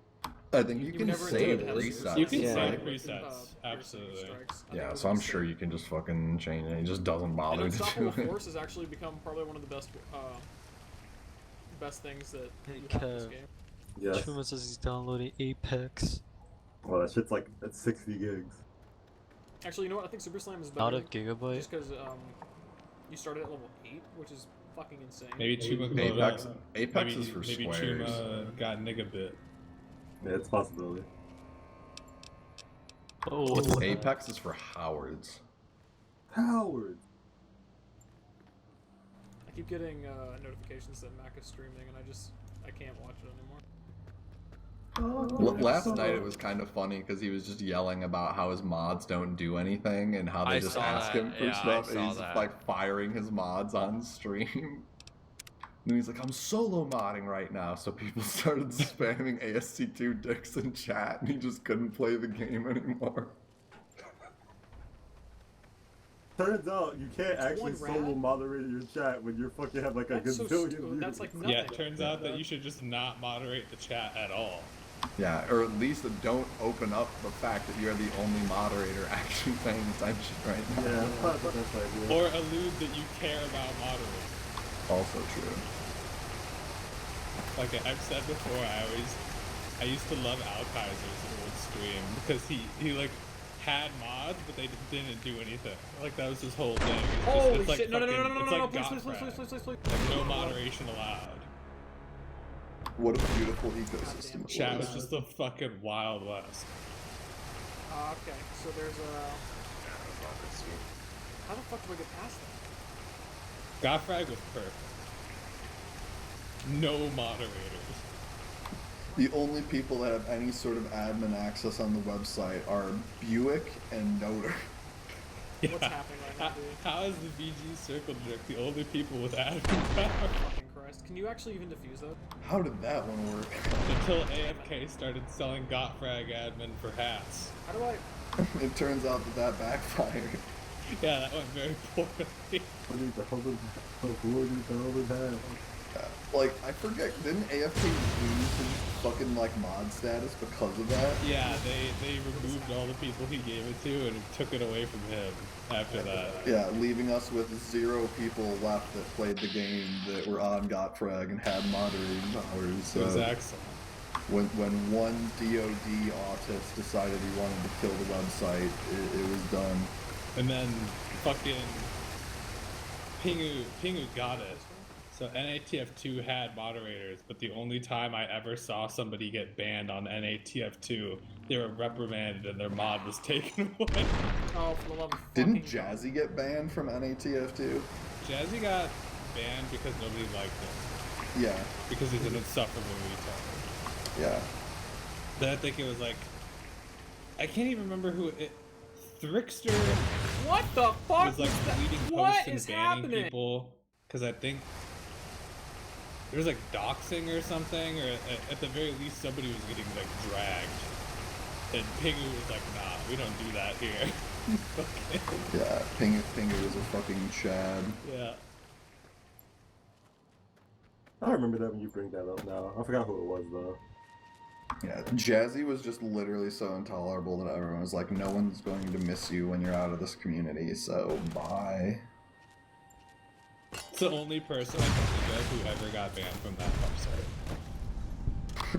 I think you You can never save intended to have super resets. You can Yeah. save slam, presets, piercing absolutely. strikes. I think Yeah, it was so I'm insane. sure you can just fucking change it. He just doesn't bother And to do Unstoppable it. Force has actually become probably one of the best things that Hey, you have in this Kev. game. Yes. Truman says he's downloading Apex. Well, that shit's like at 60 gigs. Actually, you know what? I think Super Slam is Not better. a gigabyte. Just because you started at level 8, which is fucking insane. Maybe Chuma Apex is for maybe squares. Chuma got nigga bit. Yeah, it's a possibility. Oh, Apex is for Howards. Howard. I keep getting notifications that Mac is streaming, and I can't watch it anymore. Last night it was kind of funny because he was just yelling about how his mods don't do anything and how they I just saw ask that. him for Yeah, I stuff, and saw he's that. like firing his mods on stream. And he's like, I'm solo modding right now, so people started spamming ASC2 dicks in chat, and he just couldn't play the game anymore. Turns out you can't actually one solo rat? moderate your chat when you're fucking have like a That's so gazillion stupid. views. That's like nothing. Yeah, it turns out that you should just not moderate the chat at all. Yeah, or at least don't open up the fact that you're the only moderator actually paying attention right now. Yeah, that's probably the best idea. Or allude that you care about moderating. Also true. Like I've said before, I used to love Al Kaiser's old stream because he like had mods, but they didn't do anything. Like that was his whole thing. It's just, Holy it's like shit! No, no, no, no, fucking- no, it's no, no, like please, Goth please, please, Rap. please, please, please, Like no please. moderation allowed. What a beautiful ecosystem. it Chat was. was just the fucking Wild West. Okay, so there's a. How the fuck do I get past that? Gothfrag was perk. No moderators. The only people that have any sort of admin access on the website are Buick and Noter. Yeah. What's happening right now, dude? How is the VG Circle Jerk the only people with admin power? Fucking Christ. Can you actually even defuse that? How did that one work? Until AFK started selling Gothfrag admin for hats. How do I. It turns out that backfired. Yeah, that went very poorly. What is the hell is that? Like, I forget, didn't AFK lose his fucking, like, mod status because of that? Yeah, they removed all the people he gave it to and took it away from him after that. Yeah, leaving us with 0 people left that played the game that were on Gottfrag and had moderating powers. It was So excellent. When one DoD autist decided he wanted to kill the website, it was done. And then fucking Pingu got it. So NATF2 had moderators, but the only time I ever saw somebody get banned on NATF2, they were reprimanded and their mod was taken away. Oh, for the love of Didn't fucking God. Jazzy get banned from NATF2? Jazzy got banned because nobody liked him. Yeah. Because he's an insufferable retard. Yeah. Then I think it was like, I can't even remember who it. Thrickster What the fuck? was like deleting What posts and is banning happening? people because I think there was like doxing or something, or at the very least somebody was getting like dragged. And Pingu was like, nah, we don't do that here. Yeah, Pingu was a fucking Chad. Yeah. I remember that when you bring that up now. I forgot who it was though. Yeah, Jazzy was just literally so intolerable that everyone was like, no one's going to miss you when you're out of this community, so bye. It's the only person I can think of who ever got banned from that website.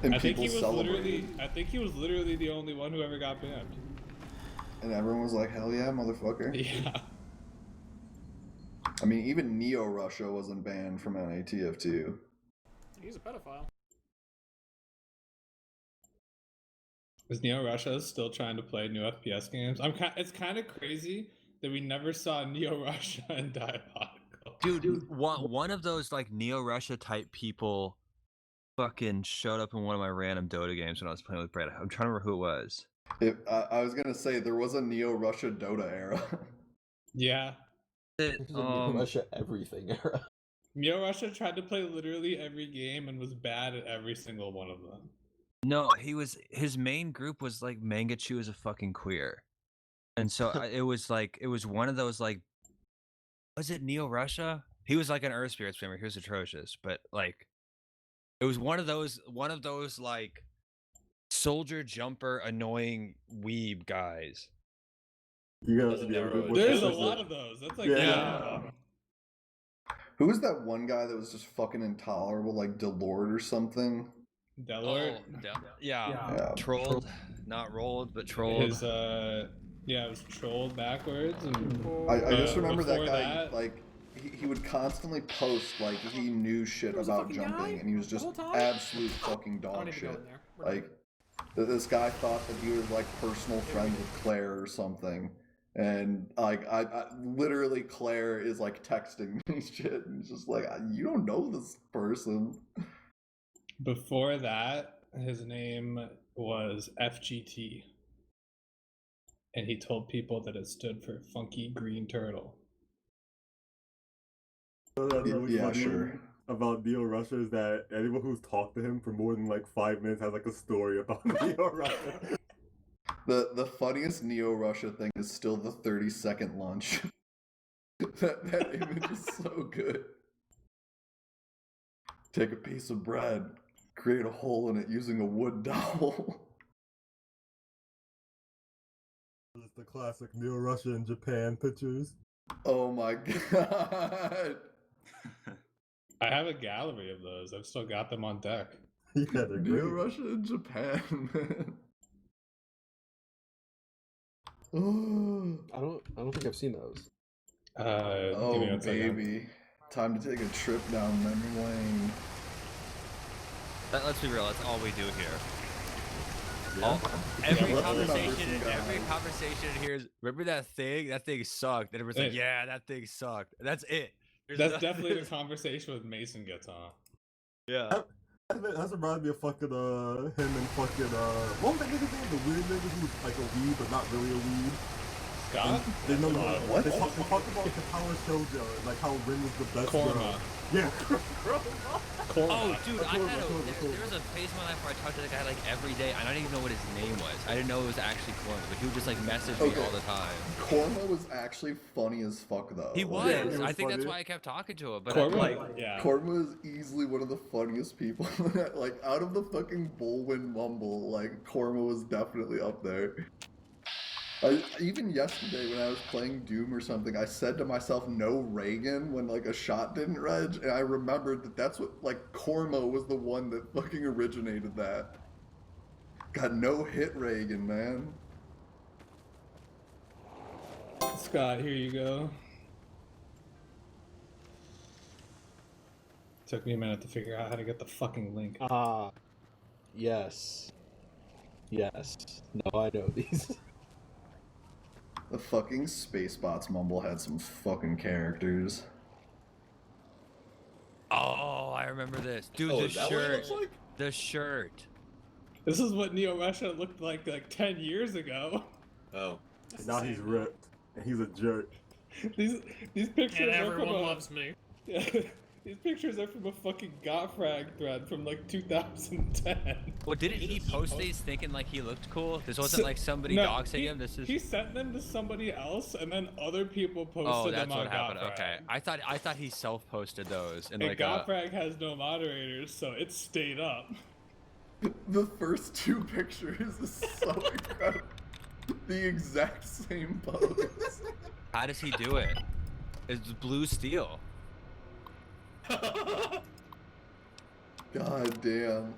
And I think people he was celebrated. I think he was literally the only one who ever got banned. And everyone was like, hell yeah, motherfucker. Yeah. I mean, even Neo Russia wasn't banned from NATF2. He's a pedophile. Is Neo Russia still trying to play new FPS games? It's kind of crazy that we never saw Neo Russia and Diabolical. Dude, one of those like Neo Russia type people fucking showed up in one of my random Dota games when I was playing with Brad. I'm trying to remember who it was. I was gonna say there was a Neo Russia Dota era. Yeah. Russia everything era. Neo Russia tried to play literally every game and was bad at every single one of them. No, his main group was like Mangachu is a fucking queer. And so it was one of those like, was it Neo Russia? He was like an Earth Spirits streamer. He was atrocious, but like, it was one of those like soldier jumper annoying weeb guys. There's a lot of those. That's like Who was that one guy that was just fucking intolerable, like Delord or something? Delord? Yeah. Trolled, not rolled, but trolled. It was trolled backwards. And I just remember that guy, like, he would constantly post, like, he knew shit about jumping, and he was just absolute fucking dog shit. Like, this guy thought that he was, like, personal friends with Claire or something. And, like, I literally, Claire is, like, texting me shit, and it's just like, you don't know this person. Before that, his name was FGT. And he told people that it stood for Funky Green Turtle. Yeah, sure. About Neo Russia is that anyone who's talked to him for more than like 5 minutes has like a story about Neo Russia. The funniest Neo Russia thing is still the 30-second lunch. that image is so good. Take a piece of bread, create a hole in it using a wood dowel. It's the classic Neo Russia and Japan pictures. Oh my god. I have a gallery of those. I've still got them on deck. Yeah, they're great. Neo Russia and Japan, man. I don't think I've seen those. Oh baby, time to take a trip down memory lane. Let's be real. That's all we do here. Yeah. Every conversation here is, remember that thing? That thing sucked. And everyone's like, yeah, that thing sucked. That's it. That's definitely the conversation with Mason gets on. Yeah. That's reminded me of fucking him and fucking what was that nigga's name? The weird nigga who was like a weed but not really a weed. Scott? They talked about the power shoujo and like how Rin was the best Korma. girl. Yeah. Oh, dude, there was a phase in my life where I talked to the guy like every day. I don't even know what his name was. I didn't know it was actually Korma, but he would just like message me all the time. Korma was actually funny as fuck though. He was. Like, I think that's why I kept talking to him. But Korma, Korma is easily one of the funniest people. Like out of the fucking Bullwind Mumble, like Korma was definitely up there. Even yesterday when I was playing Doom or something, I said to myself, no Reagan, when like a shot didn't reg, and I remembered that that's what, like, Korma was the one that fucking originated that. Got no hit Reagan, man. Scott, here you go. Took me a minute to figure out how to get the fucking link. Yes. Yes. No, I know these. The fucking Spacebots mumble had some fucking characters. Oh, I remember this. Dude, Oh, the is that what it shirt. looks like? The shirt. This is what Neo Russia looked like 10 years ago. Oh. And now he's ripped, and he's a jerk. These pictures And are everyone from loves me. These pictures are from a fucking Gotfrag thread from like 2010. Well, didn't he post these thinking like he looked cool? This wasn't like somebody doxing him. This is. He sent them to somebody else, and then other people posted them that's on what happened. Gotfrag. Okay, I thought he self-posted those and And like. Gotfrag has no moderators, so it stayed up. The first two pictures is so incredible. The exact same pose. How does he do it? It's blue steel. God damn.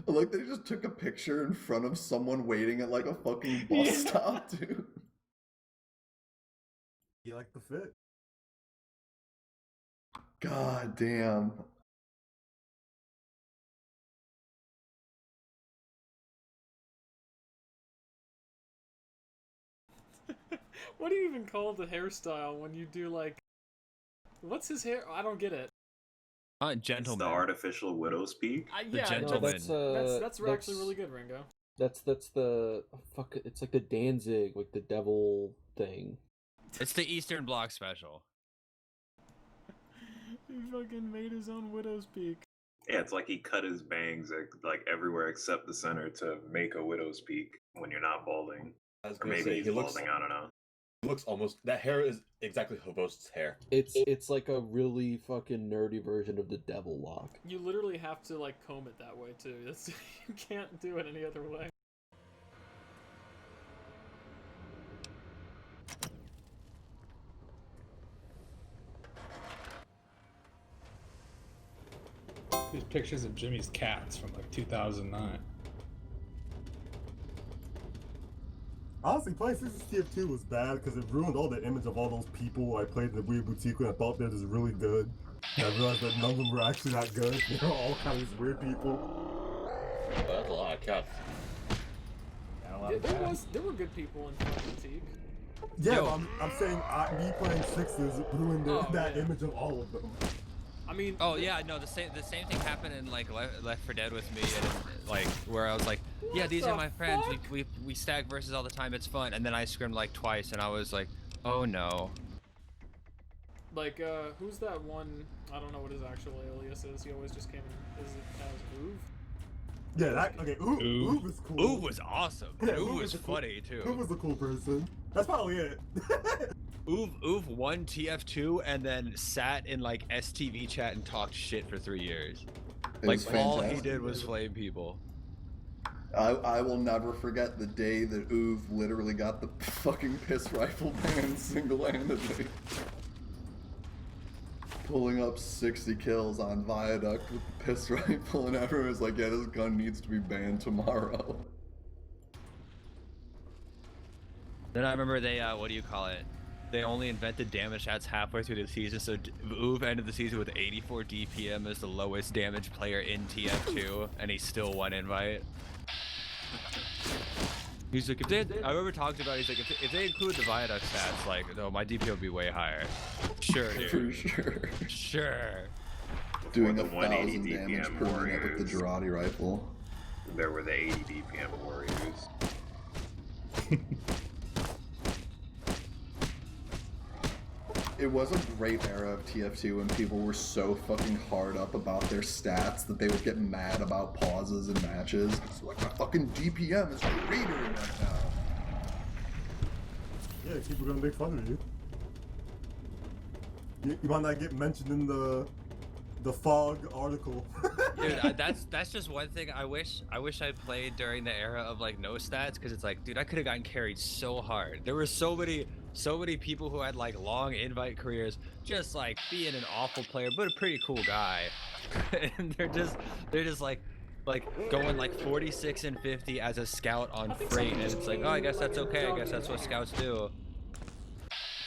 Like they just took a picture in front of someone waiting at like a fucking bus stop, dude. You like the fit? God damn. What do you even call the hairstyle when you do like... What's his hair? I don't get it. Gentleman. The artificial widow's peak. The Yeah, gentleman. that's actually really good, Ringo. That's the fuck. It's like the Danzig, like the devil thing. It's the Eastern Bloc special. He fucking made his own widow's peak. Yeah, it's like he cut his bangs like everywhere except the center to make a widow's peak when you're not balding. I was Or gonna maybe say, he's he looks, balding, I don't know. he looks almost, that hair is exactly Hobost's hair. It's like a really fucking nerdy version of the devil lock. You literally have to like comb it that way too. You can't do it any other way. These pictures of Jimmy's cats from like 2009. Honestly, playing Sixes TF2 was bad because it ruined all the image of all those people I played in the Weird Boutique when I thought they were just really good. And I realized that none of them were actually that good. They were all kind of these weird people. Oh, that's a lot of cats. There were good people in Fun Boutique. Yeah, but I'm saying me playing Sixes ruined that image of all of them. I mean, oh yeah, no, the same thing happened in like Left 4 Dead with me, and like where I was like, yeah, these are my friends. We stag versus all the time. It's fun. And then I scrimmed like twice, and I was like, oh no. Like, who's that one? I don't know what his actual alias is. He always just came in. Is it as Oov? Yeah, that okay. Oov is cool. Oov was awesome. Yeah, Oov was funny too. Oov was a cool person. That's probably it. Oov won TF2 and then sat in like STV chat and talked shit for 3 years. Like all he did was flame people. I will never forget the day that Oov literally got the fucking piss rifle ban single-handedly. Pulling up 60 kills on Viaduct with the piss rifle, and everyone was like, yeah, this gun needs to be banned tomorrow. Then I remember they, what do you call it? They only invented damage shots halfway through the season, so Oov ended the season with 84 DPM as the lowest damage player in TF2, and he still won invite. He's like, I remember talking about it, he's like, if they include the Viaduct stats, like, no, my DPM would be way higher. Sure, dude. For sure. Sure. Doing the 1,000 180 damage DPM per minute with the warriors. Girardi rifle. There were the 80 DPM warriors. It was a great era of TF2 when people were so fucking hard up about their stats that they would get mad about pauses in matches. It's like, my fucking DPM is greater right now. Yeah, people are gonna make fun of you. You might not get mentioned in the fog article. Dude, that's just one thing I wish I played during the era of like no stats, because it's like, dude, I could have gotten carried so hard. There were so many so many people who had like long invite careers, just like being an awful player, but a pretty cool guy, and they're just like going like 46 and 50 as a scout on Freight, and it's like, oh, I guess that's okay. I guess that's what scouts do.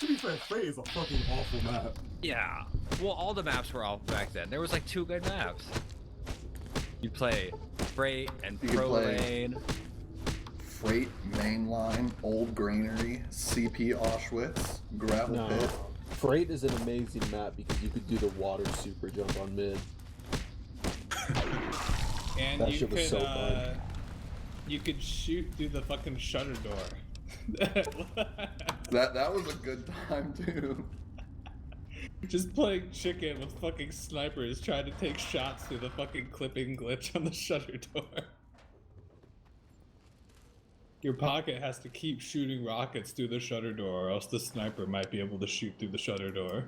To be fair, Freight is a fucking awful map. Yeah. Well, all the maps were awful back then. There was like 2 good maps. You play Freight and Pro Lane. Freight, Mainline, Old Granary, CP Auschwitz, Gravel Pit. Freight is an amazing map because you could do the water super jump on mid. And that you shit was could, so fun. You could shoot through the fucking shutter door. That was a good time too. Just playing chicken with fucking snipers trying to take shots through the fucking clipping glitch on the shutter door. Your pocket has to keep shooting rockets through the shutter door, or else the sniper might be able to shoot through the shutter door.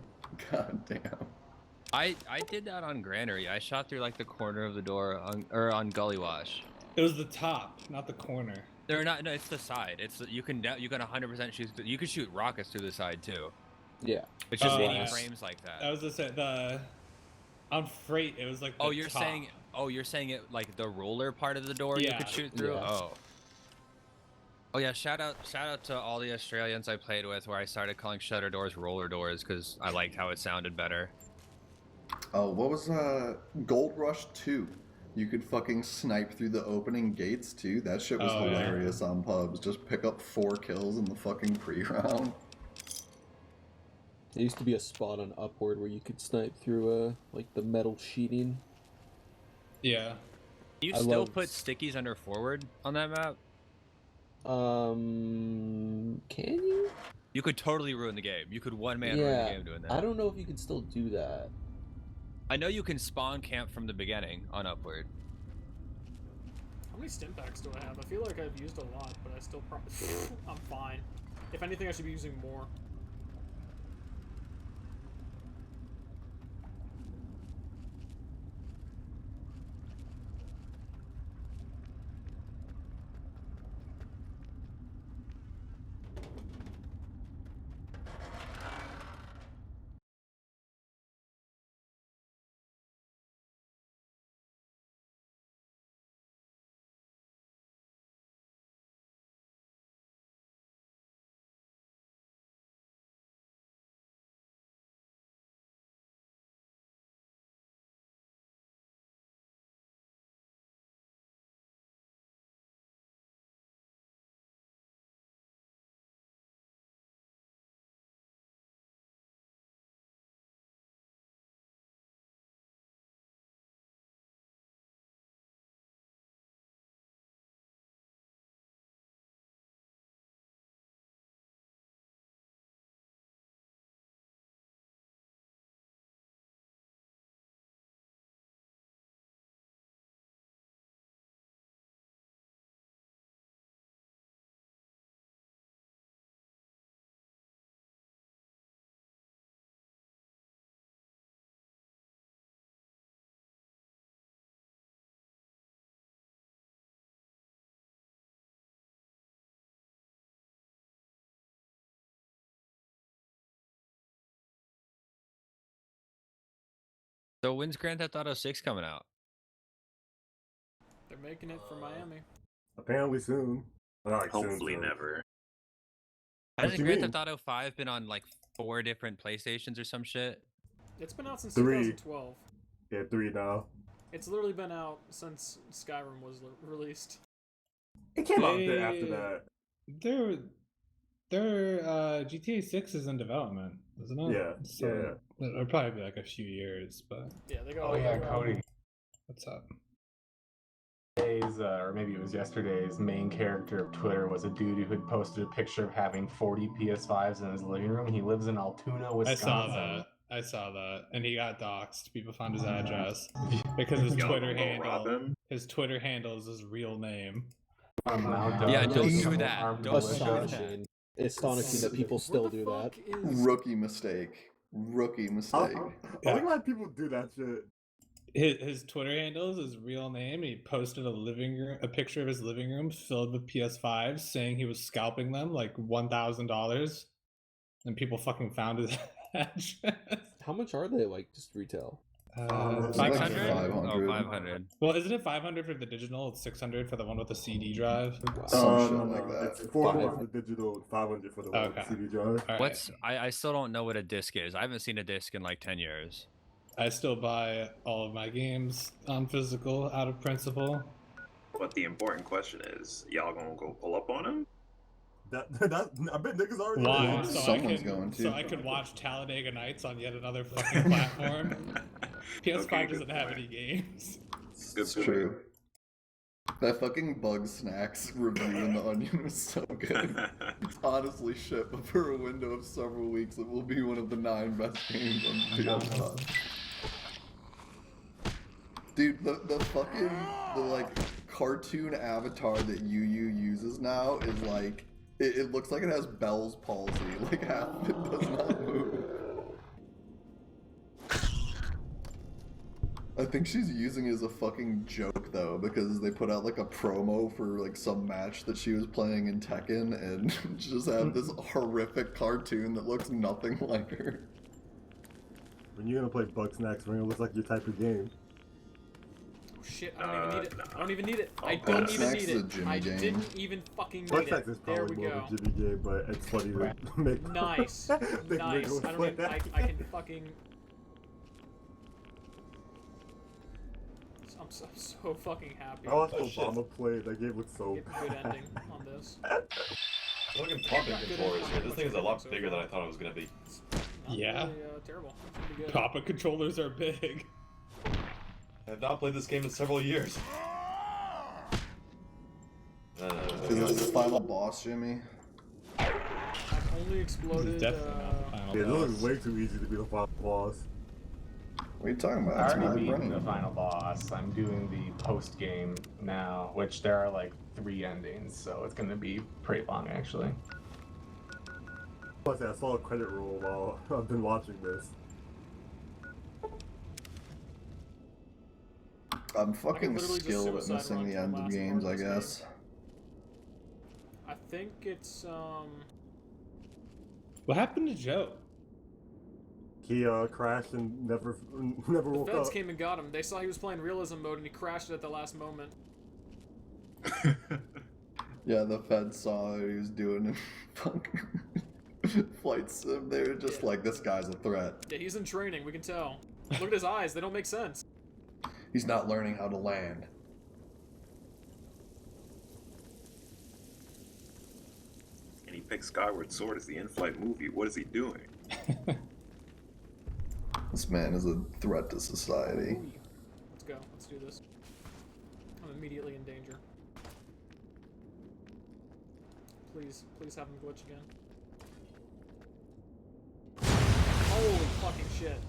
God damn. I did that on Granary. I shot through like the corner of the door on Gully Wash. It was the top, not the corner. They're not. No, it's the side. It's you can 100% shoot. You can shoot rockets through the side too. Yeah. It's just 80 frames like that. I was just saying on Freight it was like the you're top. you're saying it like the roller part of the door you could shoot through. Yeah. Oh yeah, shout out to all the Australians I played with where I started calling shutter doors roller doors because I liked how it sounded better. Oh, what was Gold Rush 2? You could fucking snipe through the opening gates too. That shit was hilarious on pubs. Just pick up 4 kills in the fucking pre-round. There used to be a spot on Upward where you could snipe through like the metal sheeting. Yeah. You still put stickies under forward on that map? Can you? You could totally ruin the game. You could one-man ruin the game doing that. I don't know if you can still do that. I know you can spawn camp from the beginning on Upward. How many stim packs do I have? I feel like I've used a lot, but I still probably... I'm fine. If anything, I should be using more. So when's Grand Theft Auto 6 coming out? They're making it for Miami. Apparently soon. Like Hopefully soon. never. Hasn't Grand Theft Auto 5 been on like 4 different PlayStations or some shit? It's been out since 3. 2012. Yeah, 3 now. It's literally been out since Skyrim was released. It came out a bit after that. Their GTA 6 is in development, isn't it? Yeah, So it'll probably be like a few years, but... Yeah, they go. Oh yeah, Cody. What's up? Today's, or maybe it was yesterday's, main character of Twitter was a dude who had posted a picture of having 40 PS5s in his living room. He lives in Altoona, Wisconsin. I saw that, and he got doxxed. People found his address because his Twitter handle is his real name. Yeah, don't do that. Don't Astonishing. Astonishing that people still do that. Rookie mistake. I think why people do that shit. His Twitter handle is his real name. He posted a picture of his living room filled with PS5s, saying he was scalping them like $1,000. and people fucking found his address. How much are they, like, just retail? 500? 500. Oh, 500. Well, isn't it 500 for the digital? It's 600 for the one with the CD drive. Some shit like that. It's 400 for the digital and 500 for the one with the CD drive. All What's I still don't know what a disc is. I haven't seen a disc in like 10 years. I still buy all of my games on physical out of principle. But the important question is, y'all gonna go pull up on him? That I bet niggas already. Why? Someone's going to. So I could watch Talladega Nights on yet another fucking platform. PS5 Okay, doesn't good have point. any games. It's true. That fucking Bug Snacks review in The Onion was so good. It's honestly shit, but for a window of several weeks, it will be one of the 9 best games on PS5. Dude, the fucking, like, cartoon avatar that Yu uses now is like, it looks like it has Bell's palsy. Like, half of it does not move. I think she's using it as a fucking joke though, because they put out like a promo for like some match that she was playing in Tekken and just have this horrific cartoon that looks nothing like her. When you're gonna play Bug Snacks, Ring, it looks like your type of game. Oh shit, I don't even need it. no. I don't even need it. I Bug don't even Snacks need is a it. Jimmy I game. didn't even fucking Bug need Snacks it. is There probably we more go. of a Jimmy game, but it's funny to make. Nice. Make Nice. Ringo I don't play even, that. I can fucking... I'm so fucking happy. I watched Oh, shit. Obama play. That game looks so Get a good ending on this. Look at popping controllers here. This thing is a lot bigger than I thought it was gonna be. Not Yeah. really, terrible. It's pretty good. Papa controllers are big. I have not played this game in several years. Is this the final boss, Jimmy? I've only exploded. Definitely not the final Yeah, it looks boss. way too easy to be the final boss. What are you talking about? I It's already my beat brain. the final boss. I'm doing the post game now, which there are like 3 endings, so it's gonna be pretty long actually. Plus, I saw a credit roll while I've been watching this. I'm fucking literally just skill suicide witnessing run the to the end of last games, part I of this guess. I think it's What happened to Joe? He crashed and never the woke feds up. came and got him. They saw he was playing realism mode and he crashed it at the last moment. Yeah, the feds saw what he was doing in fucking flight sim. They were just like, this guy's a threat. Yeah, he's in training. We can tell. Look at his eyes. They don't make sense. He's not learning how to land. And he picked Skyward Sword as the in-flight movie. What is he doing? This man is a threat to society. Ooh. Let's go. Let's do this. I'm immediately in danger. Please have him glitch again. Holy fucking shit.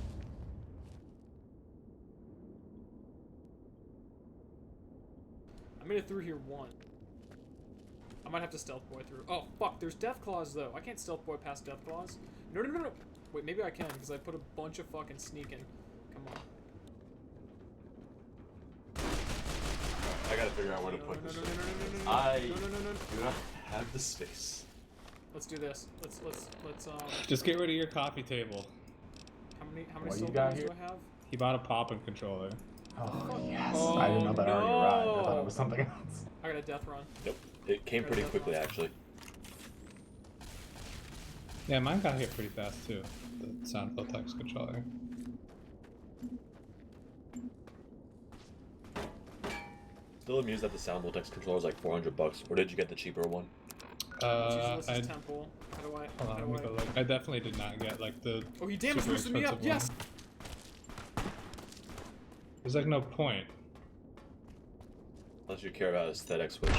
I made it through here once. I might have to stealth boy through. Oh, fuck, there's death claws, though. I can't stealth boy past death claws. No. Wait, maybe I can, because I put a bunch of fucking sneaking. Come on. I gotta figure out where to put this. No. I No. do not have the space. Let's do this. Let's Just get rid of your coffee table. how many What soul you got points do here? I have? He bought a pop-in controller. Oh yes! Oh, I didn't know that already arrived. I thought no. it was something else. I got a death run. Yep, it came pretty quickly actually. Yeah, mine got here pretty fast too. The sound text controller. Still amused that the sound voltex controller is like $400, or did you get the cheaper one? Let's use I temple. How do I? hold on, let me go look. I definitely did not get like the. Oh, he damage super boosted me up. expensive Yes. one. There's like no point. Unless you care about aesthetics, which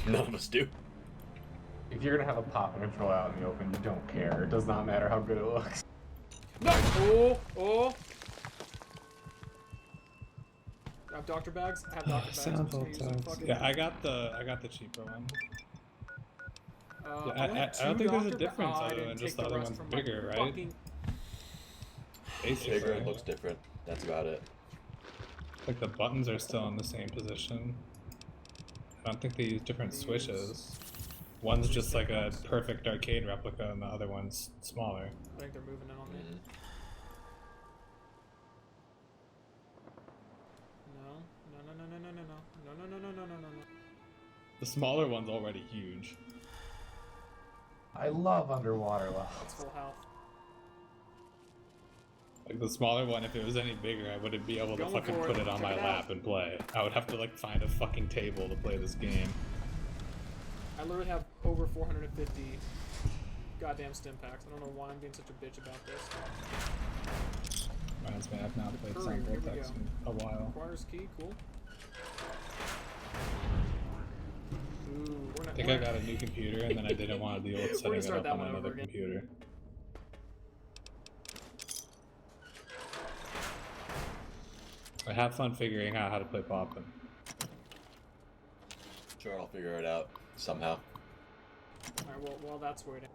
none of us do. If you're gonna have a pop-in controller out in the open, you don't care. It does not matter how good it looks. No. Oh. I have doctor bags. I have doctor bags. I'm Sound just gonna use them voltex. fucking- Yeah, I got the cheaper one. Yeah, only I have don't two think there's a doctor difference I other didn't than take just the other rest one's from my bigger, right? fucking- Basically, Bigger, it looks different. That's about it. like the buttons are still in the same position. I don't think they use different switches. One's just like a perfect arcade replica, and the other one's smaller. I think they're moving in on me. No. The smaller one's already huge. I love underwater levels. That's full health. Like the smaller one, if it was any bigger, I wouldn't be able to Going fucking for put it. it on Check my it lap out. and play. I would have to like find a fucking table to play this game. I literally have over 450 goddamn stim packs. I don't know why I'm being such a bitch about this. Reminds me, I've not played Courier, Sun here we Vortex go. in a while. Requires key, cool. Ooh, we're not, I think I got a new computer and then I didn't want to deal with setting it start up that on one over another again. computer. I have fun figuring out how to play Poppin'. Sure, I'll figure it out somehow. Alright, well, while that's waiting.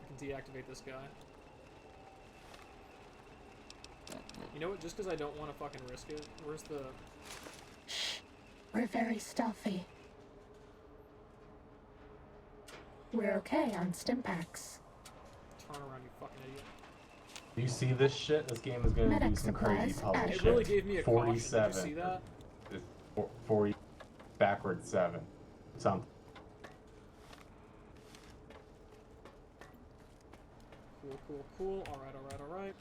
I can deactivate this guy. You know what? Just because I don't want to fucking risk it. Where's the... We're very stealthy. We're okay on stim packs. Turn around, you fucking idiot. Do you see this shit? This game is gonna do Medic some crazy supplies puzzle added. shit. It really gave me a caution. Did you 47. see that? It's 40 backwards 7. Something. Cool. Alright.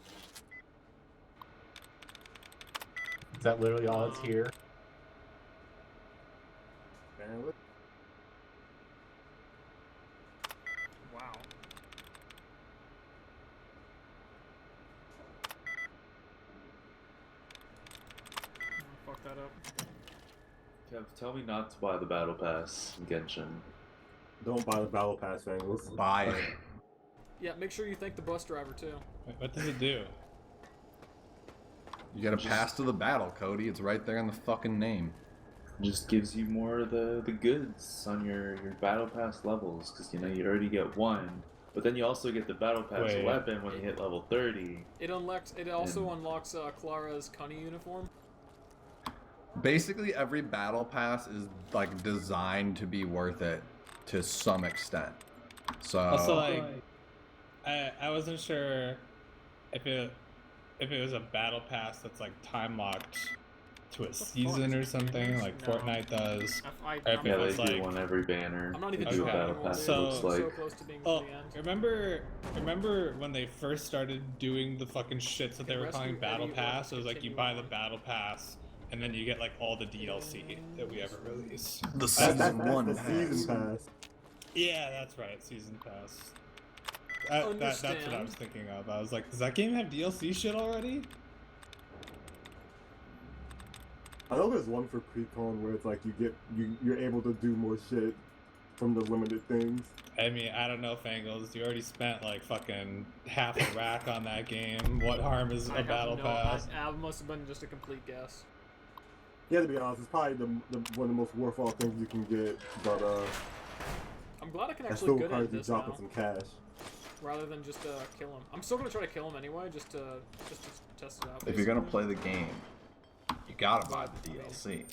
Is that literally all that's here? Apparently. Wow. Fuck that up. Kev, tell me not to buy the battle pass in Genshin. Don't buy the battle pass, Angles. Buy it. Yeah, make sure you thank the bus driver too. Wait, what does it do? You gotta pass to the battle, Cody. It's right there in the fucking name. Just gives you more of the goods on your battle pass levels, because you know you already get one, but then you also get the battle pass Wait. weapon when you hit level 30. It also unlocks Clara's Cunny uniform. Basically, every battle pass is like designed to be worth it to some extent. So Also, like, I wasn't sure if it was a battle pass that's like time locked to a season or something, like No. Fortnite does. I, Or if I'm Yeah, it not- they was do like, one every banner. I'm not even They do a sure battle anymore, pass. dude. It So- looks So like close to being oh, to the end. remember when they first started doing the fucking shits that they were calling Rescue battle Eddie or pass? It was like you continue buy the on. battle pass and then you get like all the DLC that we ever released. the That's season one the pass. season pass. Yeah, that's right, season pass. That's what I Understand. was thinking of. I was like, does that game have DLC shit already? I know there's one for pre-con where it's like you're able to do more shit from the limited things. I mean, I don't know, Fangles. You already spent like fucking half a rack on that game. What harm is I a have battle no, pass? I must have been just a complete guess. Yeah, to be honest, it's probably the one of the most worthwhile things you can get, but I'm glad I can that actually still good requires at you this dropping now, some cash. rather than just kill him. I'm still gonna try to kill him anyway, just to test it out. If you're gonna basically. play the game, you gotta buy the DLC.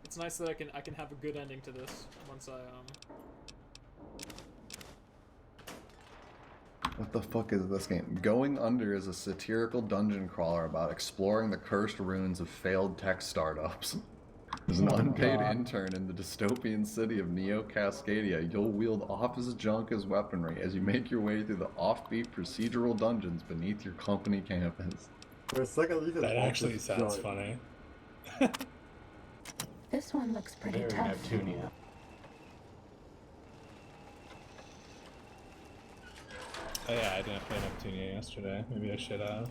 It's nice that I can have a good ending to this once I What the fuck is this game? Going Under is a satirical dungeon crawler about exploring the cursed ruins of failed tech startups. As an unpaid intern in the dystopian city of Neo Cascadia, you'll wield office junk as weaponry as you make your way through the offbeat procedural dungeons beneath your company campus. For a second, you That actually sounds funny. This one looks pretty Very tough. Neptunia. Oh yeah, I didn't play Neptunia yesterday. Maybe I should have.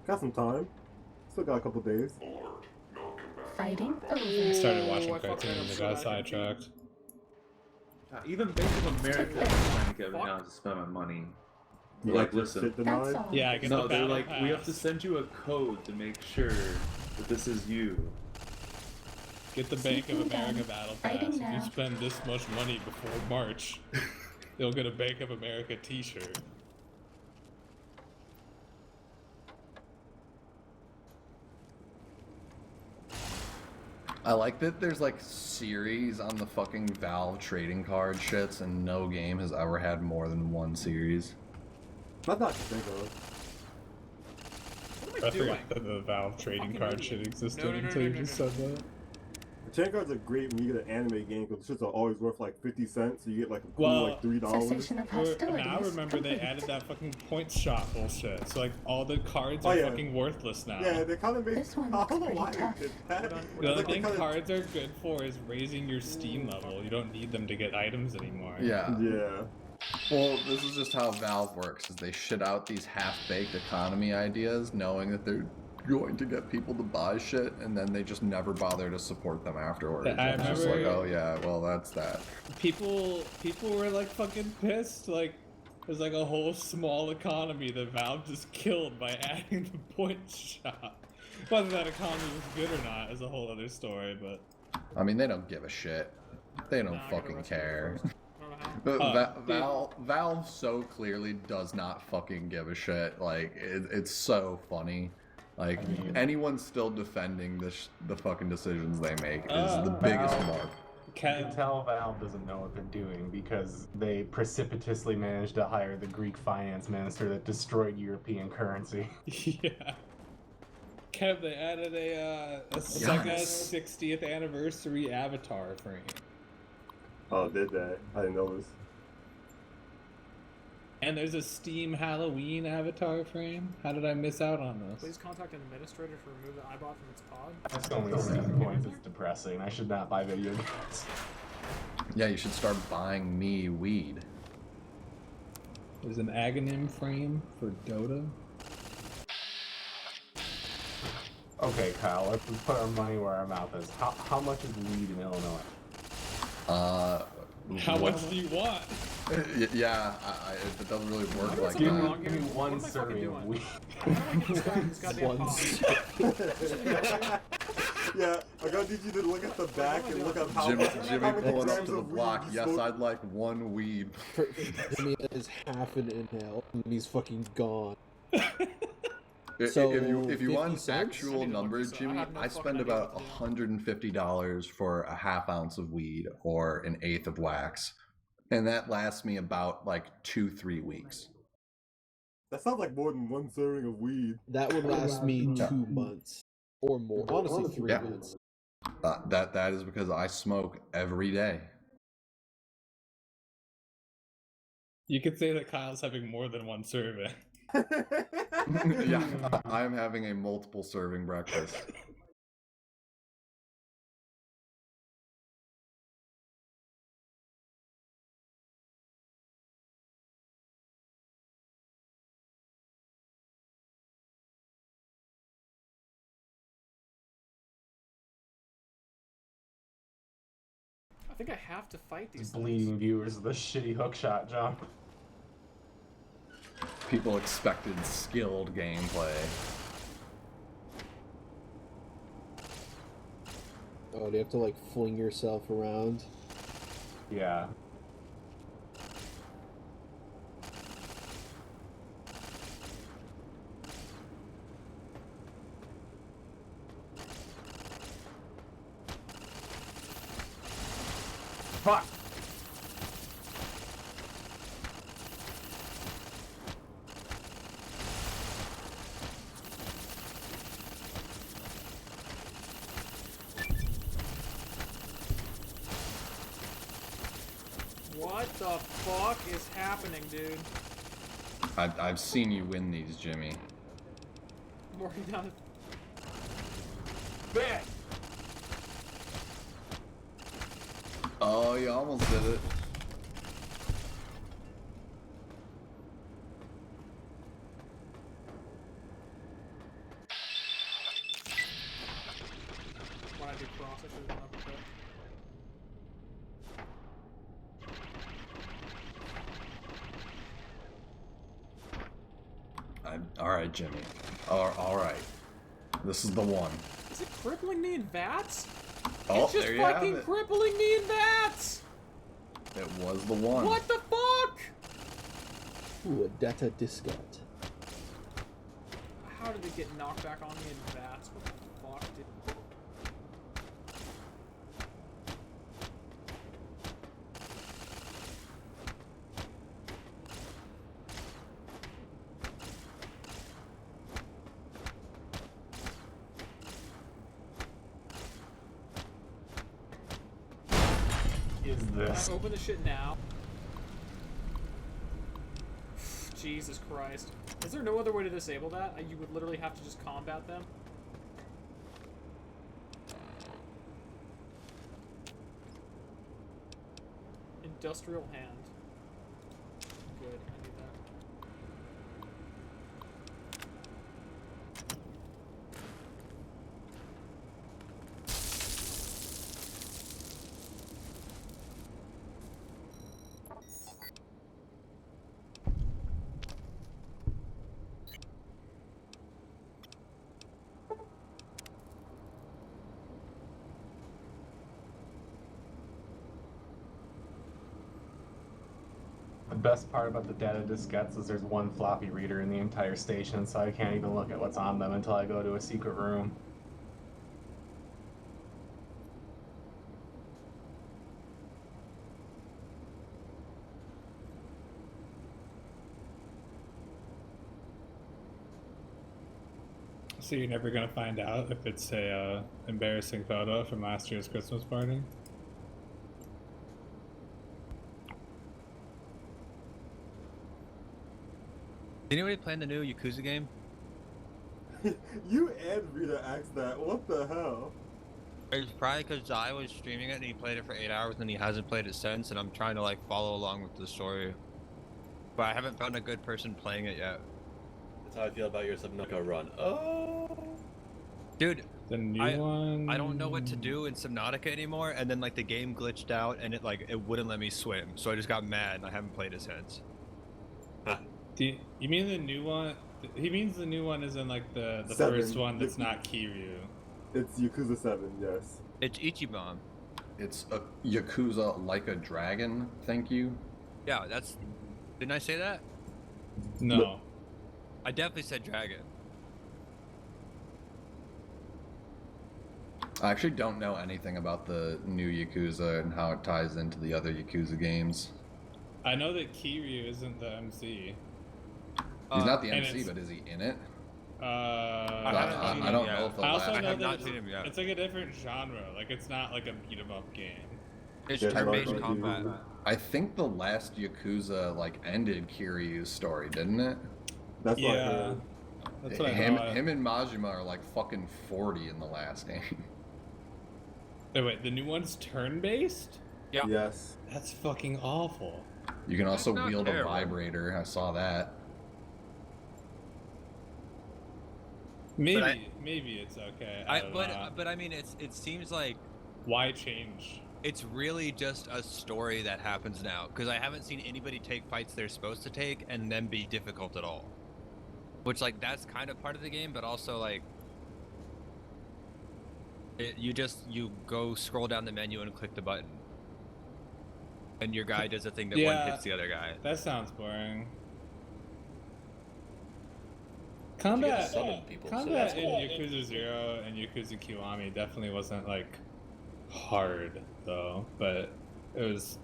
Got some time. Still got a couple days. Fighting I over. started watching I fucked cartoons that and up got so bad. sidetracked. Even Bank of America is trying to get me now to spend my money. You Like, your listen. shit That's denied? all. Yeah, I get No, the they're battle like, pass. we have to send you a code to make sure that this is you. Get the Bank of America battle pass. Fighting If you now. spend this much money before March, you'll get a Bank of America t-shirt. I like that there's like series on the fucking Valve trading card shits, and no game has ever had more than one series. Not that I can think of. What am I doing? forgot that the Valve trading card idiot. shit existed No, until you just said that. The trading cards are great when you get an anime game because the shits are always worth like 50 cents, so you get like a cool like $3. Cessation of hostilities. Now I remember they added that fucking points shop bullshit. So like all the cards are fucking worthless now. Yeah, they kind of make. This one I looks don't know pretty why tough. they did that. The only Like, they thing kinda- cards are good for is raising your Steam level. You don't need them to get items anymore. Yeah. Yeah. Well, this is just how Valve works, is they shit out these half-baked economy ideas, knowing that they're going to get people to buy shit, and then they just never bother to support them afterwards. I It's just like, remember- oh yeah, well that's that. People were like fucking pissed. Like there's like a whole small economy that Valve just killed by adding the points shop. Whether that economy was good or not is a whole other story, but I mean, they don't give a shit. They don't fucking care. But Valve so clearly does not fucking give a shit. Like, it's so funny. Like, anyone still defending the fucking decisions they make is the biggest mark. You can tell Valve doesn't know what they're doing because they precipitously managed to hire the Greek finance minister that destroyed European currency. yeah. Kev, they added a Sega 60th anniversary avatar frame. Oh, did they? I didn't know this. And there's a Steam Halloween avatar frame. How did I miss out on this? Please contact an administrator to remove the eyebot from its pod. That's only Steam points. It's depressing. I should not buy video games. Yeah, you should start buying me weed. There's an Aghanim frame for Dota. Okay, Kyle, let's put our money where our mouth is. How much is weed in Illinois? How much do you want? Yeah, it doesn't really work like Give that. me one serving of weed. Yeah, I gotta need you to look at the back and look at how Jimmy how many pulling up grams to the of weed block. you Yes, smoke. I'd like one weed. For Jimmy is half an inhale, and he's fucking gone. So, if you 50 want cents? actual numbers, Jimmy, I spend about $150 for a half ounce of weed or an eighth of wax, and that lasts me about like 2-3 weeks. That sounds like more than one serving of weed. That would last me 2 months or more. Honestly, 3 months. That is because I smoke every day. You could say that Kyle's having more than one serving. Yeah, I am having a multiple serving breakfast. I think I have to fight these Bleeding viewers of the shitty hookshot jump. People expected skilled gameplay. Oh, do you have to like fling yourself around? Yeah. Fuck! What the fuck is happening, dude? I've seen you win these, Jimmy. I'm already done. Bang! Oh, you almost did it. When I do cross, I should have done uppercut. Alright, Jimmy. Alright. This is the one. Is it crippling me in VATS? Oh, it's just there you have fucking it. crippling me in VATS! It was the one. What the fuck? Ooh, a data discount. How did it get knocked back on me in VATS? What the fuck, dude? is this? Can I open the shit now? Jesus Christ. Is there no other way to disable that? You would literally have to just combat them? Industrial hand. Good, I need that. The best part about the data diskettes is there's one floppy reader in the entire station, so I can't even look at what's on them until I go to a secret room. So you're never gonna find out if it's a embarrassing photo from last year's Christmas party? Did anybody play the new Yakuza game? You and Rita asked that. What the hell? It's probably because I was streaming it and he played it for 8 hours and he hasn't played it since, and I'm trying to like follow along with the story. But I haven't found a good person playing it yet. That's how I feel about your Subnautica run. Oh, dude, the new one. I don't know what to do in Subnautica anymore, and then like the game glitched out and it wouldn't let me swim, so I just got mad and I haven't played it since. You mean the new one? He means the new one is in like the Seven. first one that's not Kiryu. It's Yakuza 7, yes. It's Ichiban. It's a Yakuza like a dragon, thank you. Yeah, that's... Didn't I say that? No. I definitely said dragon. I actually don't know anything about the new Yakuza and how it ties into the other Yakuza games. I know that Kiryu isn't the MC. He's not the and MC, but is he in it? I don't know if the I also last... know have that not seen him yet. it's like a different genre. Like it's not like a beat 'em up game. It's Yeah, turn-based like combat. I think the last Yakuza like ended Kiryu's story, didn't it? That's what I Yeah, heard. that's what I him thought. and Majima are like fucking 40 in the last game. Wait, the new one's turn-based? Yeah. Yes. That's fucking awful. You can also not wield terrible. a vibrator. I saw that. Maybe it's okay. I don't know. But I mean, it seems like Why change? it's really just a story that happens now, because I haven't seen anybody take fights they're supposed to take and then be difficult at all. Which, like, that's kind of part of the game, but also, like, you go scroll down the menu and click the button. And your guy does a thing that one hits the other guy. That sounds boring. You gotta Combat summon people, so in that's cool. Yakuza 0 and Yakuza Kiwami definitely wasn't, like, hard, though, but it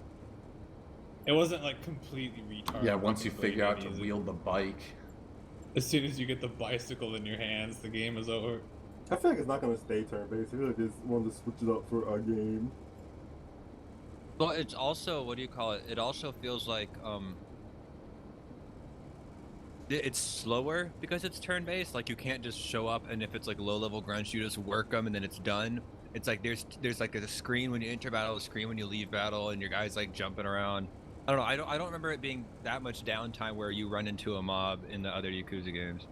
wasn't, like, completely retarded. Yeah, once you completely figure out to easy. wield the bike. As soon as you get the bicycle in your hands, the game is over. I feel like it's not gonna stay turn-based. I feel like they just wanted to switch it up for a game. Well, it's also, what do you call it? It also feels like, it's slower because it's turn-based. Like, you can't just show up and if it's like low-level grunts, you just work them and then it's done. It's like there's like a screen when you enter battle, a screen when you leave battle, and your guy's like jumping around. I don't know. I don't remember it being that much downtime where you run into a mob in the other Yakuza games.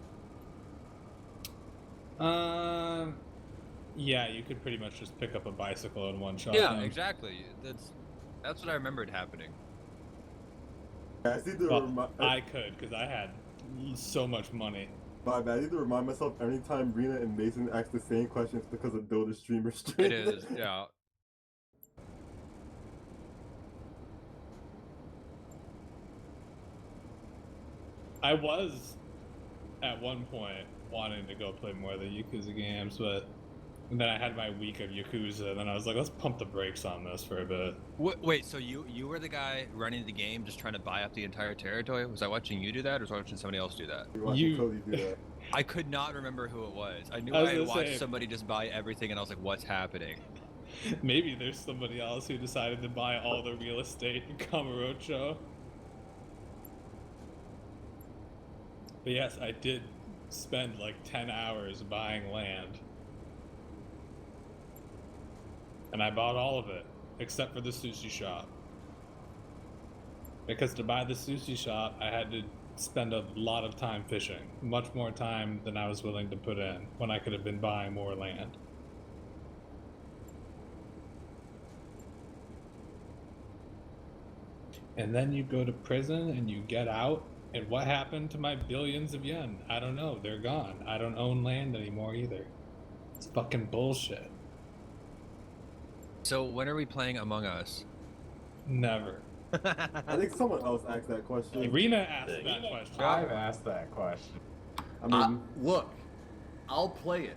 Yeah, you could pretty much just pick up a bicycle in one shot. Yeah, then. exactly. That's what I remembered happening. I need to Well, I could, because I had so much money. My bad. I need to remind myself anytime Rena and Mason ask the same questions because of Dota streamer stream. It is, yeah. I was, at one point, wanting to go play more of the Yakuza games, but then I had my week of Yakuza, and then I was like, let's pump the brakes on this for a bit. Wait, so you were the guy running the game, just trying to buy up the entire territory? Was I watching you do that, or was I watching somebody else do that? You totally do that. I could not remember who it was. I knew I was I gonna watched say- somebody just buy everything, and I was like, what's happening? Maybe there's somebody else who decided to buy all the real estate in Kamurocho. But yes, I did spend like 10 hours buying land. And I bought all of it, except for the sushi shop. Because to buy the sushi shop, I had to spend a lot of time fishing. Much more time than I was willing to put in, when I could have been buying more land. And then you go to prison and you get out, and what happened to my billions of yen? I don't know, they're gone. I don't own land anymore either. It's fucking bullshit. So when are we playing Among Us? Never. I think someone else asked that question. Rena asked that question. I've asked that question. I mean, look, I'll play it.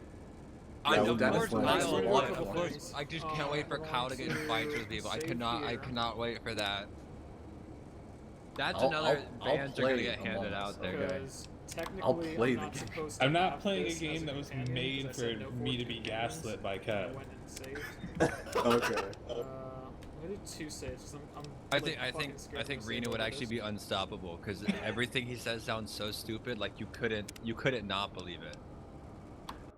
I Yeah, know, Dennis of course, went. of course. I just can't wait for Kyle to get in fights with people. I cannot wait for that. That's another bans are gonna get handed out there, guys. I'll play the game. I'm not playing a game that was made for me to be gaslit by Kev. okay. I'm gonna do 2 saves. I think Rena would actually be unstoppable because everything he says sounds so stupid. Like you couldn't not believe it.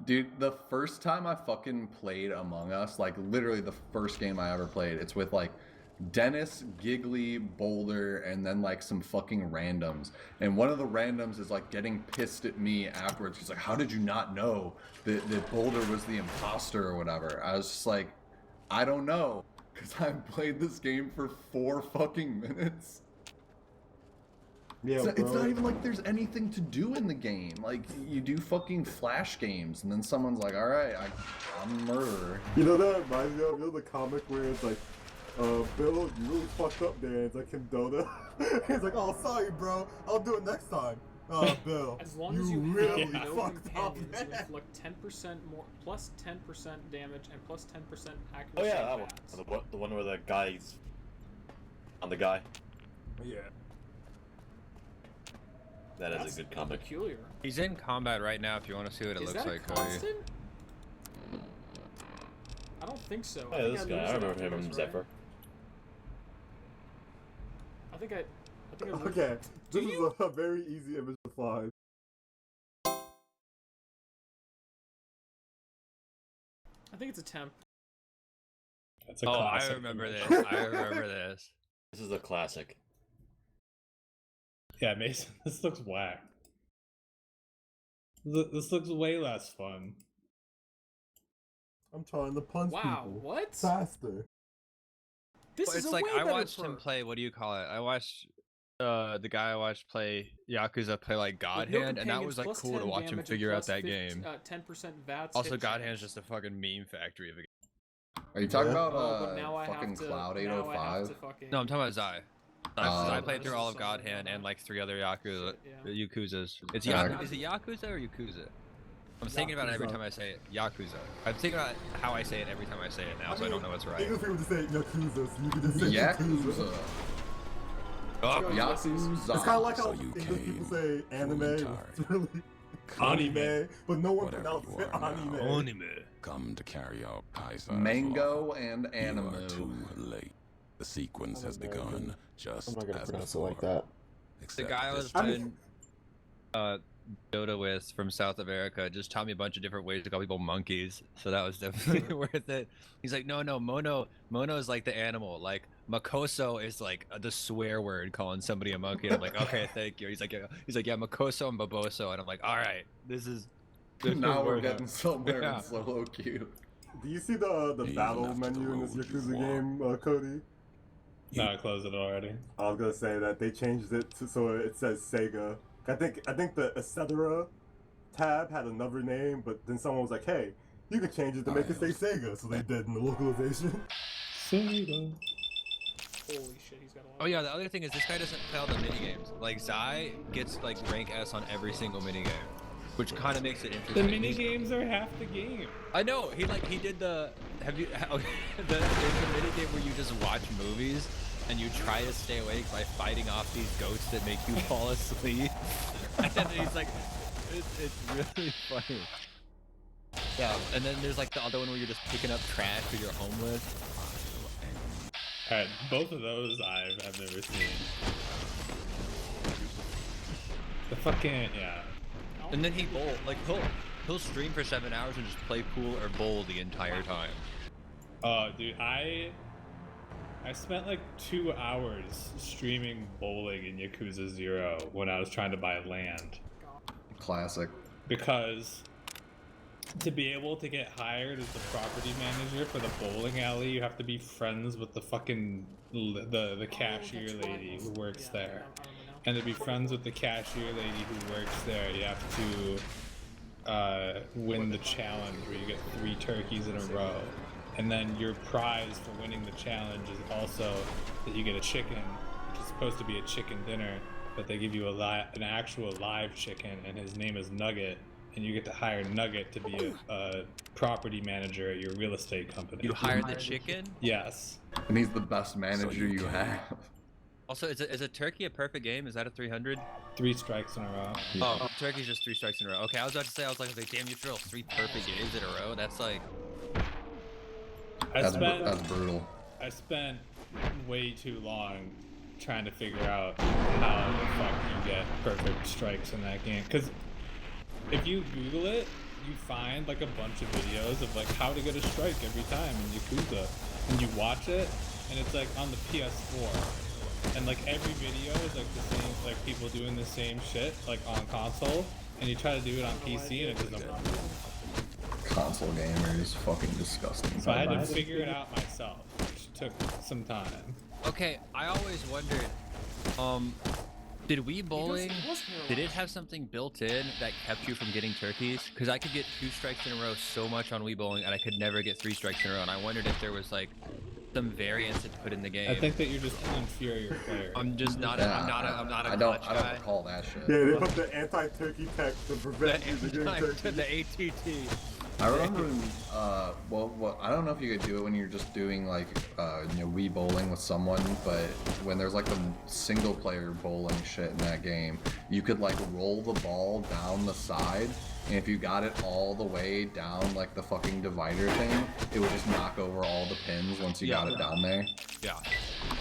Dude, the first time I fucking played Among Us, like literally the first game I ever played, it's with like Dennis, Giggly, Boulder, and then like some fucking randoms. And one of the randoms is like getting pissed at me afterwards. He's like, how did you not know that Boulder was the imposter or whatever? I was just like, I don't know. Because I played this game for 4 fucking minutes. Yeah, it's not even like there's anything to do in the game. Like, you do fucking flash games, and then someone's like, alright, I'm a murderer. You know that reminds me of, you know the comic where it's like, Bill, you really fucked up there. It's like him Dota. He's like, oh, sorry, bro. I'll do it next time. Oh, Bill, as long as you really have no fucked up, companions, you man. inflict 10% more, plus 10% damage, and plus 10% accuracy. Oh yeah, that bats. one. The one where the guy's on the guy. Yeah. That is a good comic. Peculiar. He's in combat right now. If you want to see what it looks like, Cody. Constant? I don't think so. Oh, yeah, this guy. I remember him from Zephyr. I think I Okay, this is a very easy image to find. I think it's a temp. That's a Oh, classic. I remember this. I remember this. This is a classic. Yeah, Mason, this looks whack. This looks way less fun. I'm trying to punch Wow, people. what? Faster. This Well, is it's a like way I better watched him perk. play. What do you call it? I watched the guy I watched play Yakuza play like God With no Hand, and that was like companions, cool to plus 10 watch him damage and figure out plus that 50 game. 10% VATS. Also, hit God chance. Hand's just a fucking meme factory of a game. Are you talking Yeah. about But now I fucking have to, Cloud now I have 805? to fucking... No, I'm talking about Zai. I played this through is all of God something Hand like and that. like 3 other Yakuzas. It's Yeah. Is it Yakuza or Yakuza? I'm thinking about it every Yakuza. time I say it. Yakuza. I'm thinking about how I say it every time I say it now, so I don't know what's right. English people just say Yakuza, so you can just say Yakuza. Oh, Yakuza. It's kind of like how So you English came people say anime. tired. It's really anime, but no one Whatever pronounces you it are now. anime. Come to carry out Kaiser's Mango law. and You are Animu. too late. The sequence has begun just I'm not gonna as pronounce it before. like that. The Except guy I this was I mean- playing Dota with from South America just taught me a bunch of different ways to call people monkeys, so that was definitely worth it. He's like, no, Mono is like the animal, like Makoso is like the swear word calling somebody a monkey. And I'm like, okay, thank you. He's like, yeah, Makoso and Baboso, and I'm like, all right, this is Now we're worth it. getting somewhere Yeah. in solo queue. Do you see the Even battle after menu the in this road you Yakuza walk. game, Cody? No, I closed it already. I was gonna say that they changed it so it says Sega. I think the etc. tab had another name, but then someone was like, "Hey, you can change it to make it say Sega," so they did in the localization. Sega. Holy shit, he's got a lot. Oh yeah, the other thing is this guy doesn't play all the minigames. Like Zai gets like rank S on every single minigame, which kind of makes it The interesting. mini games are half the game. I know he did the there's a minigame where you just watch movies and you try to stay awake by fighting off these ghosts that make you fall asleep. And he's like, it's really funny. Yeah, and then there's like the other one where you're just picking up trash or you're homeless. Alright, both of those I've never seen. The fucking, yeah. And then he'll stream for 7 hours and just play pool or bowl the entire time. Oh, dude, I spent like 2 hours streaming bowling in Yakuza 0 when I was trying to buy land. Classic. Because to be able to get hired as the property manager for the bowling alley, you have to be friends with the fucking the cashier lady who works there. And to be friends with the cashier lady who works there, you have to win the challenge where you get 3 turkeys in a row. And then your prize for winning the challenge is also that you get a chicken, which is supposed to be a chicken dinner, but they give you an actual live chicken, and his name is Nugget, and you get to hire Nugget to be a property manager at your real estate company. You hire the chicken? Yes. And he's the best manager you have. Also, is a turkey a perfect game? Is that a 300? 3 strikes in a row. Yeah. Oh, turkey's just 3 strikes in a row. Okay, I was about to say, damn, you drill 3 perfect games in a row? That's like... That's brutal. I spent way too long trying to figure out how the fuck you get perfect strikes in that game. Because if you Google it, you find like a bunch of videos of like how to get a strike every time in Yakuza. And you watch it, and it's like on the PS4. And like every video is like the same, like people doing the same shit like on console. And you try to do it on PC and it doesn't work. Console gamer is fucking disgusting. So I had to figure it out myself, which took some time. Okay, I always wondered, did Wii Bowling, did it have something built in that kept you from getting turkeys? Because I could get 2 strikes in a row so much on Wii Bowling, and I could never get 3 strikes in a row, and I wondered if there was like some variance to put in the game. I think that you're just an inferior player. I'm just not a, I'm not a I clutch don't guy. recall that shit. Yeah, they put the anti-turkey tech to prevent you from getting turkey. The ATT. I remember, well, I don't know if you could do it when you're just doing like, Wii bowling with someone, but when there's like the single player bowling shit in that game, you could like roll the ball down the side, and if you got it all the way down like the fucking divider thing, it would just knock over all the pins once you got it down there. Yeah.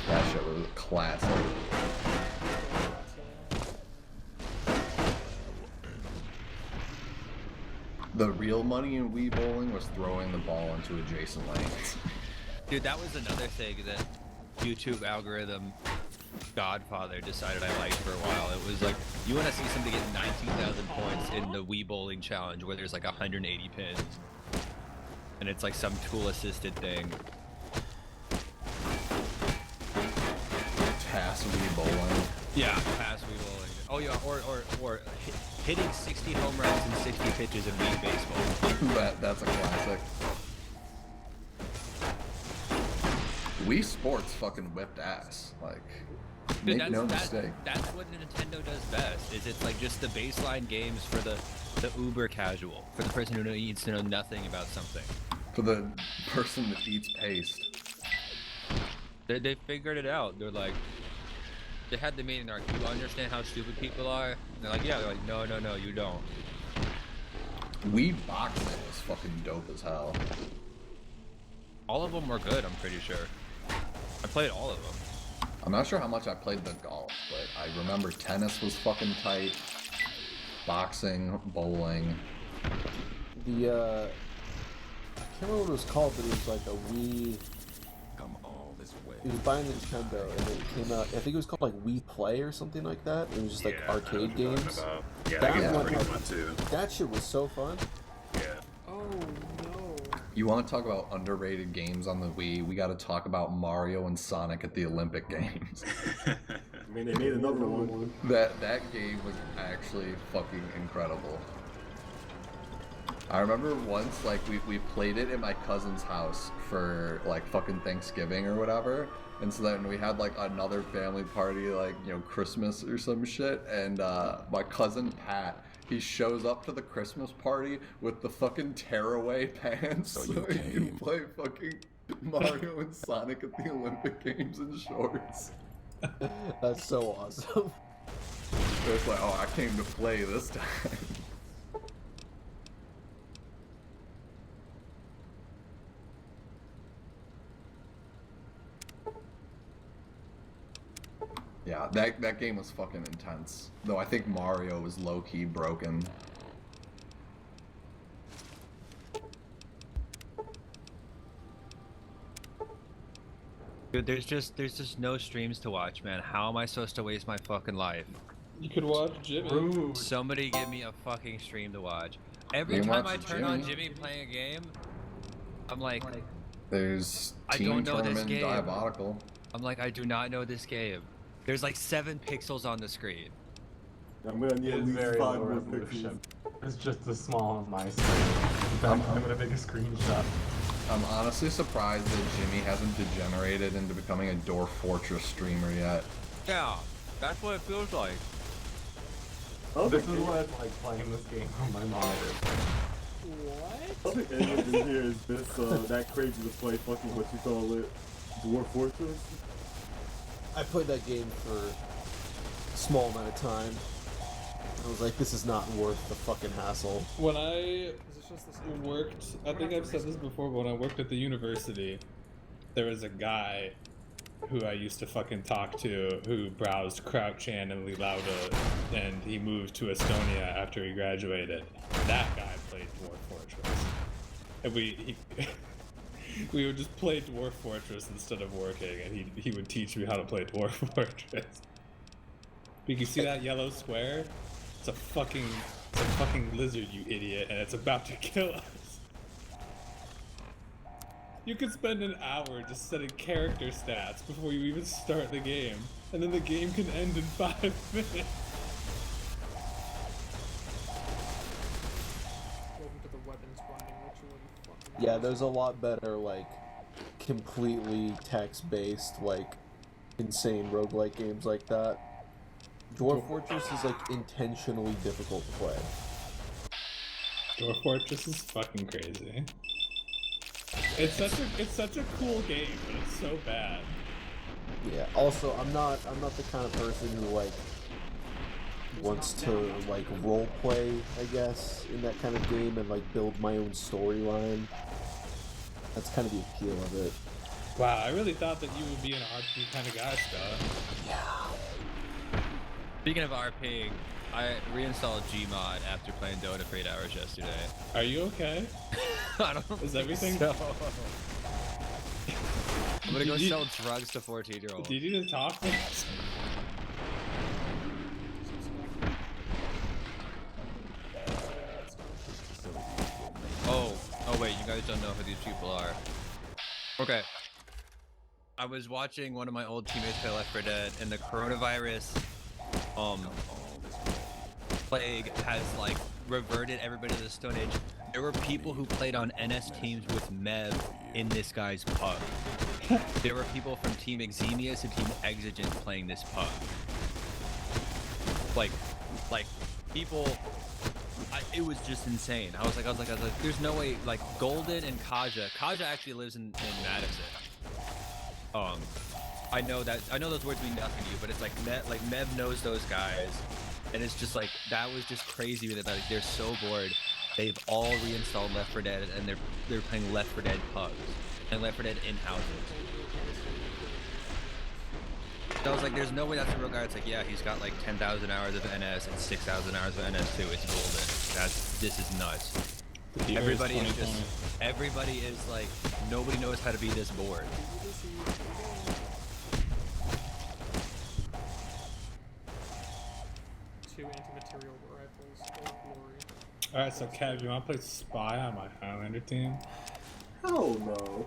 That shit was classic. The real money in Wii bowling was throwing the ball into adjacent lanes. Dude, that was another thing that YouTube algorithm godfather decided I liked for a while. It was like, you want to see somebody get 19,000 points in the Wii Bowling Challenge where there's like 180 pins. And it's like some tool-assisted thing. Pass Wii bowling. Yeah, pass Wii Bowling. Oh yeah, or hitting 60 home runs and 60 pitches in Wii Baseball. That's a classic. Wii Sports fucking whipped ass. Like, Dude, make no mistake. That's what Nintendo does best. Is it's like just the baseline games for the uber casual, for the person who needs to know nothing about something. For the person that eats paste. They figured it out. They're like, they had the meeting. They're like, "You understand how stupid people are?" And they're like, "Yeah." They're like, "No, you don't." Wii boxing was fucking dope as hell. All of them were good. I'm pretty sure. I played all of them. I'm not sure how much I played the golf, but I remember tennis was fucking tight. Boxing, bowling. I can't remember what it was called, but it was like a Wii. Come all this way. It was by Nintendo, and then it came out. I think it was called like Wii Play or something like that. It was just like arcade games. Yeah, that that one, pretty fun too. That shit was so fun. Yeah. Oh no. You want to talk about underrated games on the Wii? We got to talk about Mario and Sonic at the Olympic Games. I mean, they made another one. That game was actually fucking incredible. I remember once, like, we played it at my cousin's house for, like, fucking Thanksgiving or whatever. And so then we had, like, another family party, like, Christmas or some shit. And my cousin Pat, he shows up to the Christmas party with the fucking tearaway pants so he can play fucking Mario and Sonic at the Olympic Games in shorts. That's so awesome. It's like, oh, I came to play this time. Yeah, that game was fucking intense. Though I think Mario was low-key broken. Dude, there's just no streams to watch, man. How am I supposed to waste my fucking life? You could watch Jimmy. Rude. Somebody give me a fucking stream to watch. Every You time watch I turn on Jimmy? Jimmy playing a game, I'm like, There's I Team don't know this Tournament game. Diabolical. I'm like, I do not know this game. There's like 7 pixels on the screen. I'm gonna need It at is least very 5 low more resolution. pixels. It's just as small on my screen. I'm gonna make a screenshot. I'm honestly surprised that Jimmy hasn't degenerated into becoming a Dwarf Fortress streamer yet. Yeah, that's what it feels like. This is what it's like playing this game on my monitor. What? I think image in here is this, that crazy to play fucking what you call it, Dwarf Fortress. I played that game for a small amount of time. I was like, this is not worth the fucking hassle. When I worked, I think I've said this before, but when I worked at the university, there was a guy who I used to fucking talk to who browsed Crouch and Lauda, and he moved to Estonia after he graduated. That guy played Dwarf Fortress. And we would just play Dwarf Fortress instead of working, and he would teach me how to play Dwarf Fortress. But you see that yellow square? It's a fucking lizard, you idiot, and it's about to kill us. You could spend an hour just setting character stats before you even start the game, and then the game can end in 5 minutes. Welcome to the weapons binding ritual, you fucking Yeah, there's a lot better, like, completely text-based, like, insane roguelike games like that. Dwarf Fortress is, like, intentionally difficult to play. Dwarf Fortress is fucking crazy. It's such a cool game, but it's so bad. Yeah. Also, I'm not the kind of person who like wants to like role play, I guess, in that kind of game and like build my own storyline. That's kind of the appeal of it. Wow, I really thought that you would be an RP kind of guy, Scott. Yeah. Speaking of RPing, I reinstalled Gmod after playing Dota for 8 hours yesterday. Are you okay? I don't Is everything so. I'm gonna go sell drugs to 14-year-olds. Do you need to talk to us? Oh wait, you guys don't know who these people are. Okay. I was watching one of my old teammates play Left 4 Dead, and the coronavirus plague has like reverted everybody to the Stone Age. There were people who played on NS teams with Mev in this guy's pub. There were people from Team Exemius and Team Exigent playing this pub. Like people. It was just insane. I was like, there's no way. Like Golden and Kaja actually lives in Madison. I know those words mean nothing to you, but it's like Mev knows those guys, and it's just like that was just crazy that like they're so bored. They've all reinstalled Left 4 Dead and they're playing Left 4 Dead pubs and Left 4 Dead in houses. So I was like, there's no way that's a real guy. It's like, yeah, he's got like 10,000 hours of NS and 6,000 hours of NS2. It's golden. This is nuts. Everybody is like, nobody knows how to be this bored. 2 anti-material rifles. Oh, glory. Alright, so Kev, you wanna play Spy on my Highlander team? Hell no.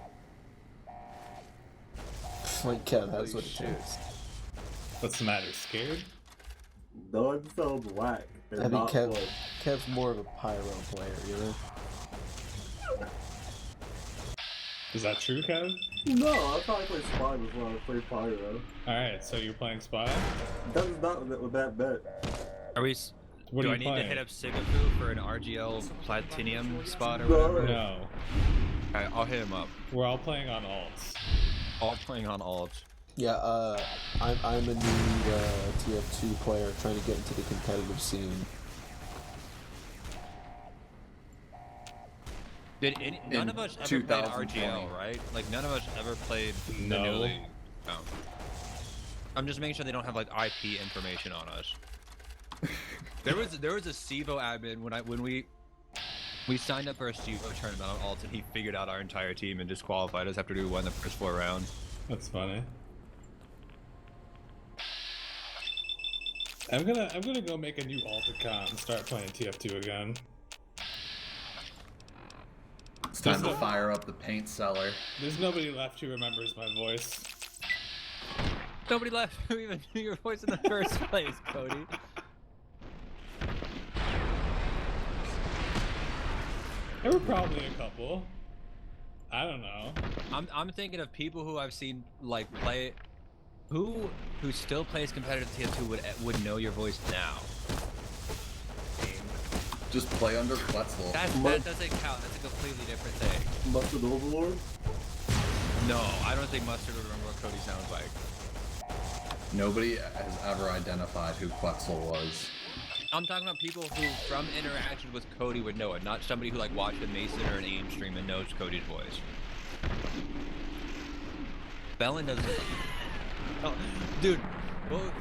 Like Kev, that's what it is. What's the matter, scared? No, it sounds whack. I think Kev's more of a pyro player, you know? Is that true, Kev? No, I probably played Spy before I played Pyro. Alright, so you're playing Spy? That is not with that bet. Are we? What do are I you need playing? to hit up Sigafu for an RGL Platinum spot or No. whatever? No. Alright, I'll hit him up. We're all playing on alts. All playing on alt. Yeah, I'm a new TF2 player trying to get into the competitive scene. None of us ever played RGL, right? Like none of us ever played No. the new league. Oh. I'm just making sure they don't have like IP information on us. There was a Sivo admin when we signed up for a Sivo tournament on Alt, and he figured out our entire team and disqualified us after we won the first 4 rounds. That's funny. I'm gonna go make a new alt account and start playing TF2 again. It's time to fire up the paint cellar. There's nobody left who remembers my voice. Nobody left who even knew your voice in the first place, Cody. There were probably a couple. I don't know. I'm thinking of people who I've seen like play, who still plays competitive TF2 would know your voice now. Just play under Quetzal. That doesn't count. That's a completely different thing. Mustard Overlord? No, I don't think Mustard would remember what Cody sounds like. Nobody has ever identified who Quetzal was. I'm talking about people who, from interaction with Cody, would know it, not somebody who like watched a Mason or an AIM stream and knows Cody's voice. Bellin doesn't. Oh, dude. Oh,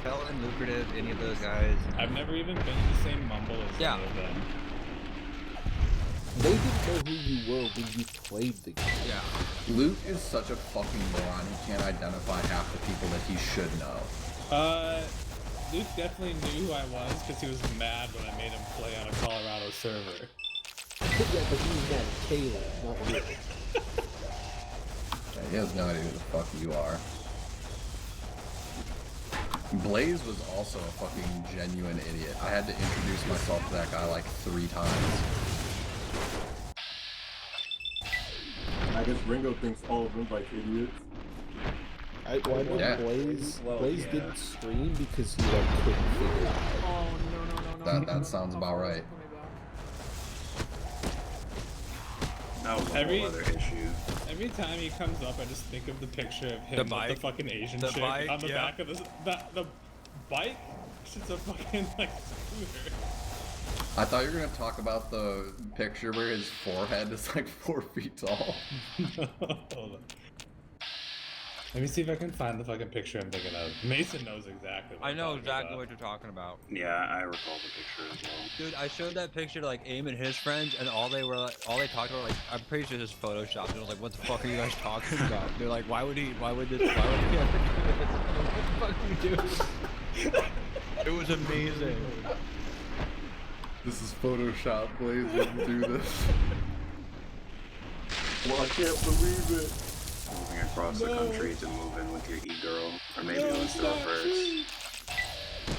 Bellin, Lucrative, any of those guys. I've never even been in the same mumble as any of them. They didn't know who you were when you played the game. Yeah. Luke is such a fucking moron. He can't identify half the people that he should know. Luke definitely knew who I was because he was mad when I made him play on a Colorado server. Yeah, but he was mad at Caleb, not you. Yeah, he has no idea who the fuck you are. Blaze was also a fucking genuine idiot. I had to introduce myself to that guy like 3 times. I guess Ringo thinks all of them like idiots. Blaze didn't stream because he like couldn't figure it out. Oh no. That sounds about right. That was a whole other issue. Every time he comes up, I just think of the picture of him with the fucking Asian chick on the back of the bike. It's a fucking like scooter. I thought you were gonna talk about the picture where his forehead is like 4 feet tall. Hold on. Let me see if I can find the fucking picture I'm thinking of. Mason knows exactly what I know exactly what you're talking about. Yeah, I recall the picture as well. Dude, I showed that picture to like Aim and his friends, and all they talked about, like, I'm pretty sure this is Photoshopped. And I was like, what the fuck are you guys talking about? They're like, why would he ever do this? What the fuck you do? It was amazing. This is Photoshop. Blaze wouldn't do this. Well, I can't believe it. Moving across the country to move in with your e-girl, or maybe it was the reverse.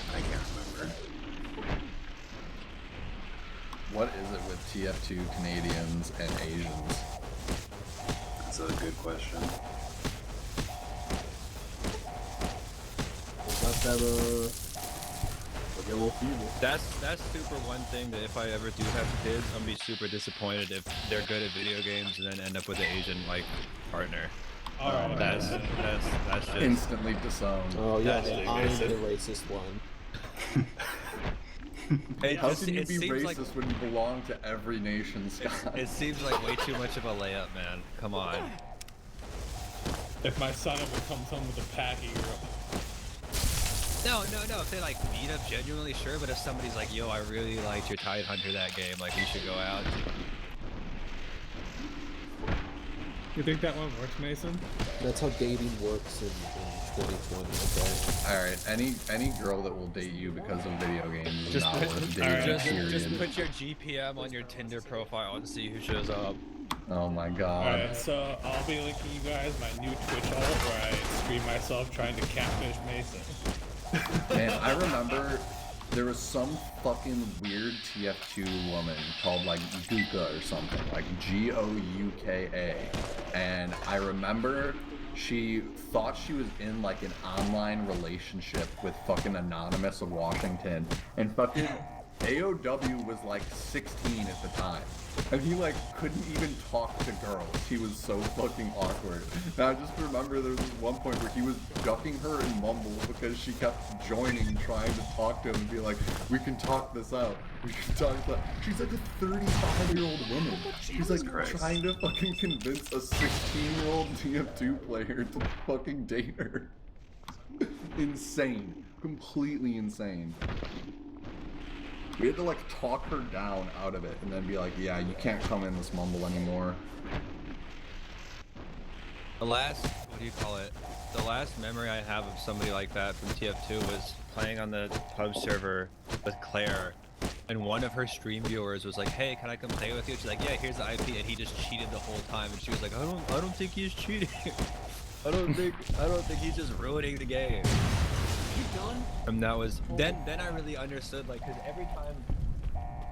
I can't remember. What is it with TF2 Canadians and Asians? That's a good question. Not that yellow fever. That's super one thing that if I ever do have kids, I'm gonna be super disappointed if they're good at video games and then end up with an Asian like partner. Alright, that's just instantly disowned. Oh yeah, I'm the racist one. How can you be racist when you belong to every nation, Scott? It seems like way too much of a layup, man. Come on. If my son ever comes home with a packy girl. No. If they like meet up genuinely, sure. But if somebody's like, "Yo, I really liked your Tide Hunter that game. Like, we should go out." You think that one works, Mason? That's how dating works in 2020. Okay. All right, any girl that will date you because of video games is not worth dating. Just put your GPM on your Tinder profile and see who shows up. Oh my god. Alright, so I'll be linking you guys my new Twitch alt where I stream myself trying to catfish Mason. Man, I remember there was some fucking weird TF2 woman called like Guka or something, like Gouka, and I remember she thought she was in like an online relationship with fucking Anonymous of Washington, and fucking AOW was like 16 at the time, and he like couldn't even talk to girls. He was so fucking awkward. And I just remember there was this one point where he was ducking her in Mumble because she kept joining, trying to talk to him and be like, we can talk this out. We should talk about. She's like a 35-year-old woman. She's like Christ. trying to fucking convince a 16-year-old TF2 player to fucking date her. Insane. Completely insane. We had to like talk her down out of it and then be like, yeah, you can't come in this mumble anymore. The last, what do you call it? The last memory I have of somebody like that from TF2 was playing on the pub server with Claire, and one of her stream viewers was like, "Hey, can I come play with you?" She's like, "Yeah, here's the IP," and he just cheated the whole time, and she was like, "I don't think he's cheating. I don't think he's just ruining the game." And that was then I really understood, like, because every time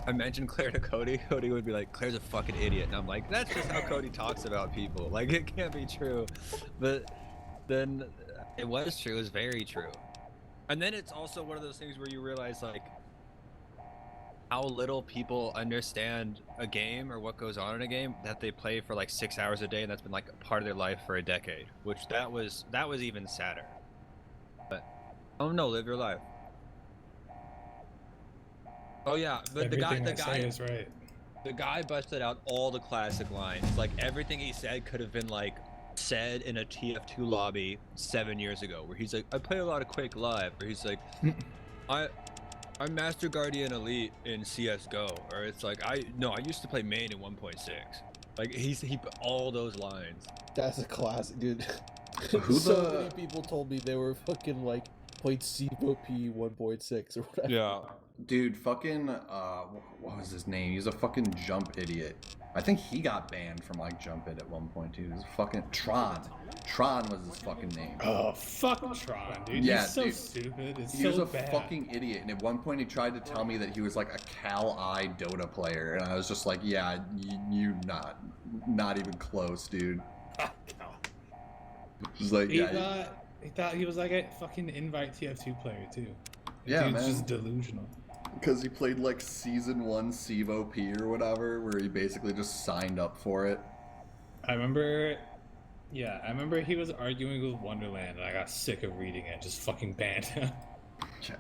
I mentioned Claire to Cody, Cody would be like, "Claire's a fucking idiot," and I'm like, "That's just how Cody talks about people. Like, it can't be true." But then it was true. It was very true. And then it's also one of those things where you realize, like, how little people understand a game or what goes on in a game that they play for like 6 hours a day, and that's been like a part of their life for a decade. Which that was even sadder. But oh no, live your life. Oh yeah, but the guy is right. The guy busted out all the classic lines. Like, everything he said could have been like said in a TF2 lobby 7 years ago, where he's like, "I play a lot of Quake Live," or he's like, I'm Master Guardian Elite in CS:GO," or it's like, I used to play main in 1.6. Like, he all those lines. That's a classic, dude. Who So many people told me they were fucking like played CVOP 1.6 or whatever. Yeah. Dude, fucking, what was his name? He's a fucking jump idiot. I think he got banned from, like, Jump It at one point, too. He was fucking Tron. Tron was his fucking name. Oh, fuck Tron, dude. Yeah, He's so dude. stupid. It's He so was a bad. fucking idiot, and at one point he tried to tell me that he was, like, a Cal-I Dota player, and I was just like, yeah, you not even close, dude. Just like, He yeah. thought he was like a fucking invite TF2 player, too. Yeah, Dude's man. just delusional. Because he played like Season 1 CVOP or whatever, where he basically just signed up for it. I remember he was arguing with Wonderland, and I got sick of reading it, just fucking banned him. Yeah.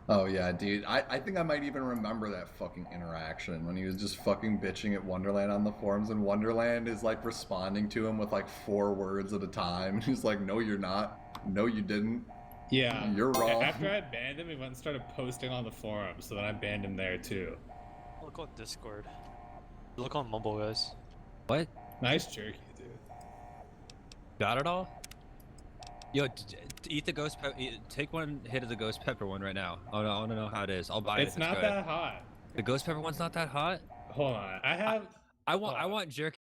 Oh yeah, dude. I think I might even remember that fucking interaction when he was just fucking bitching at Wonderland on the forums, and Wonderland is like responding to him with like 4 words at a time. He's like, "No, you're not. No, you didn't. Yeah. You're wrong." After I banned him, he went and started posting on the forum, so then I banned him there too. Look on Discord. Look on Mumble, guys. What? Nice jerky, dude. Got it all? Yo, eat the ghost pepper. Take one hit of the ghost pepper one right now. I want to know how it is. I'll buy it. It's not that hot. The ghost pepper one's not that hot. Hold on, I want jerky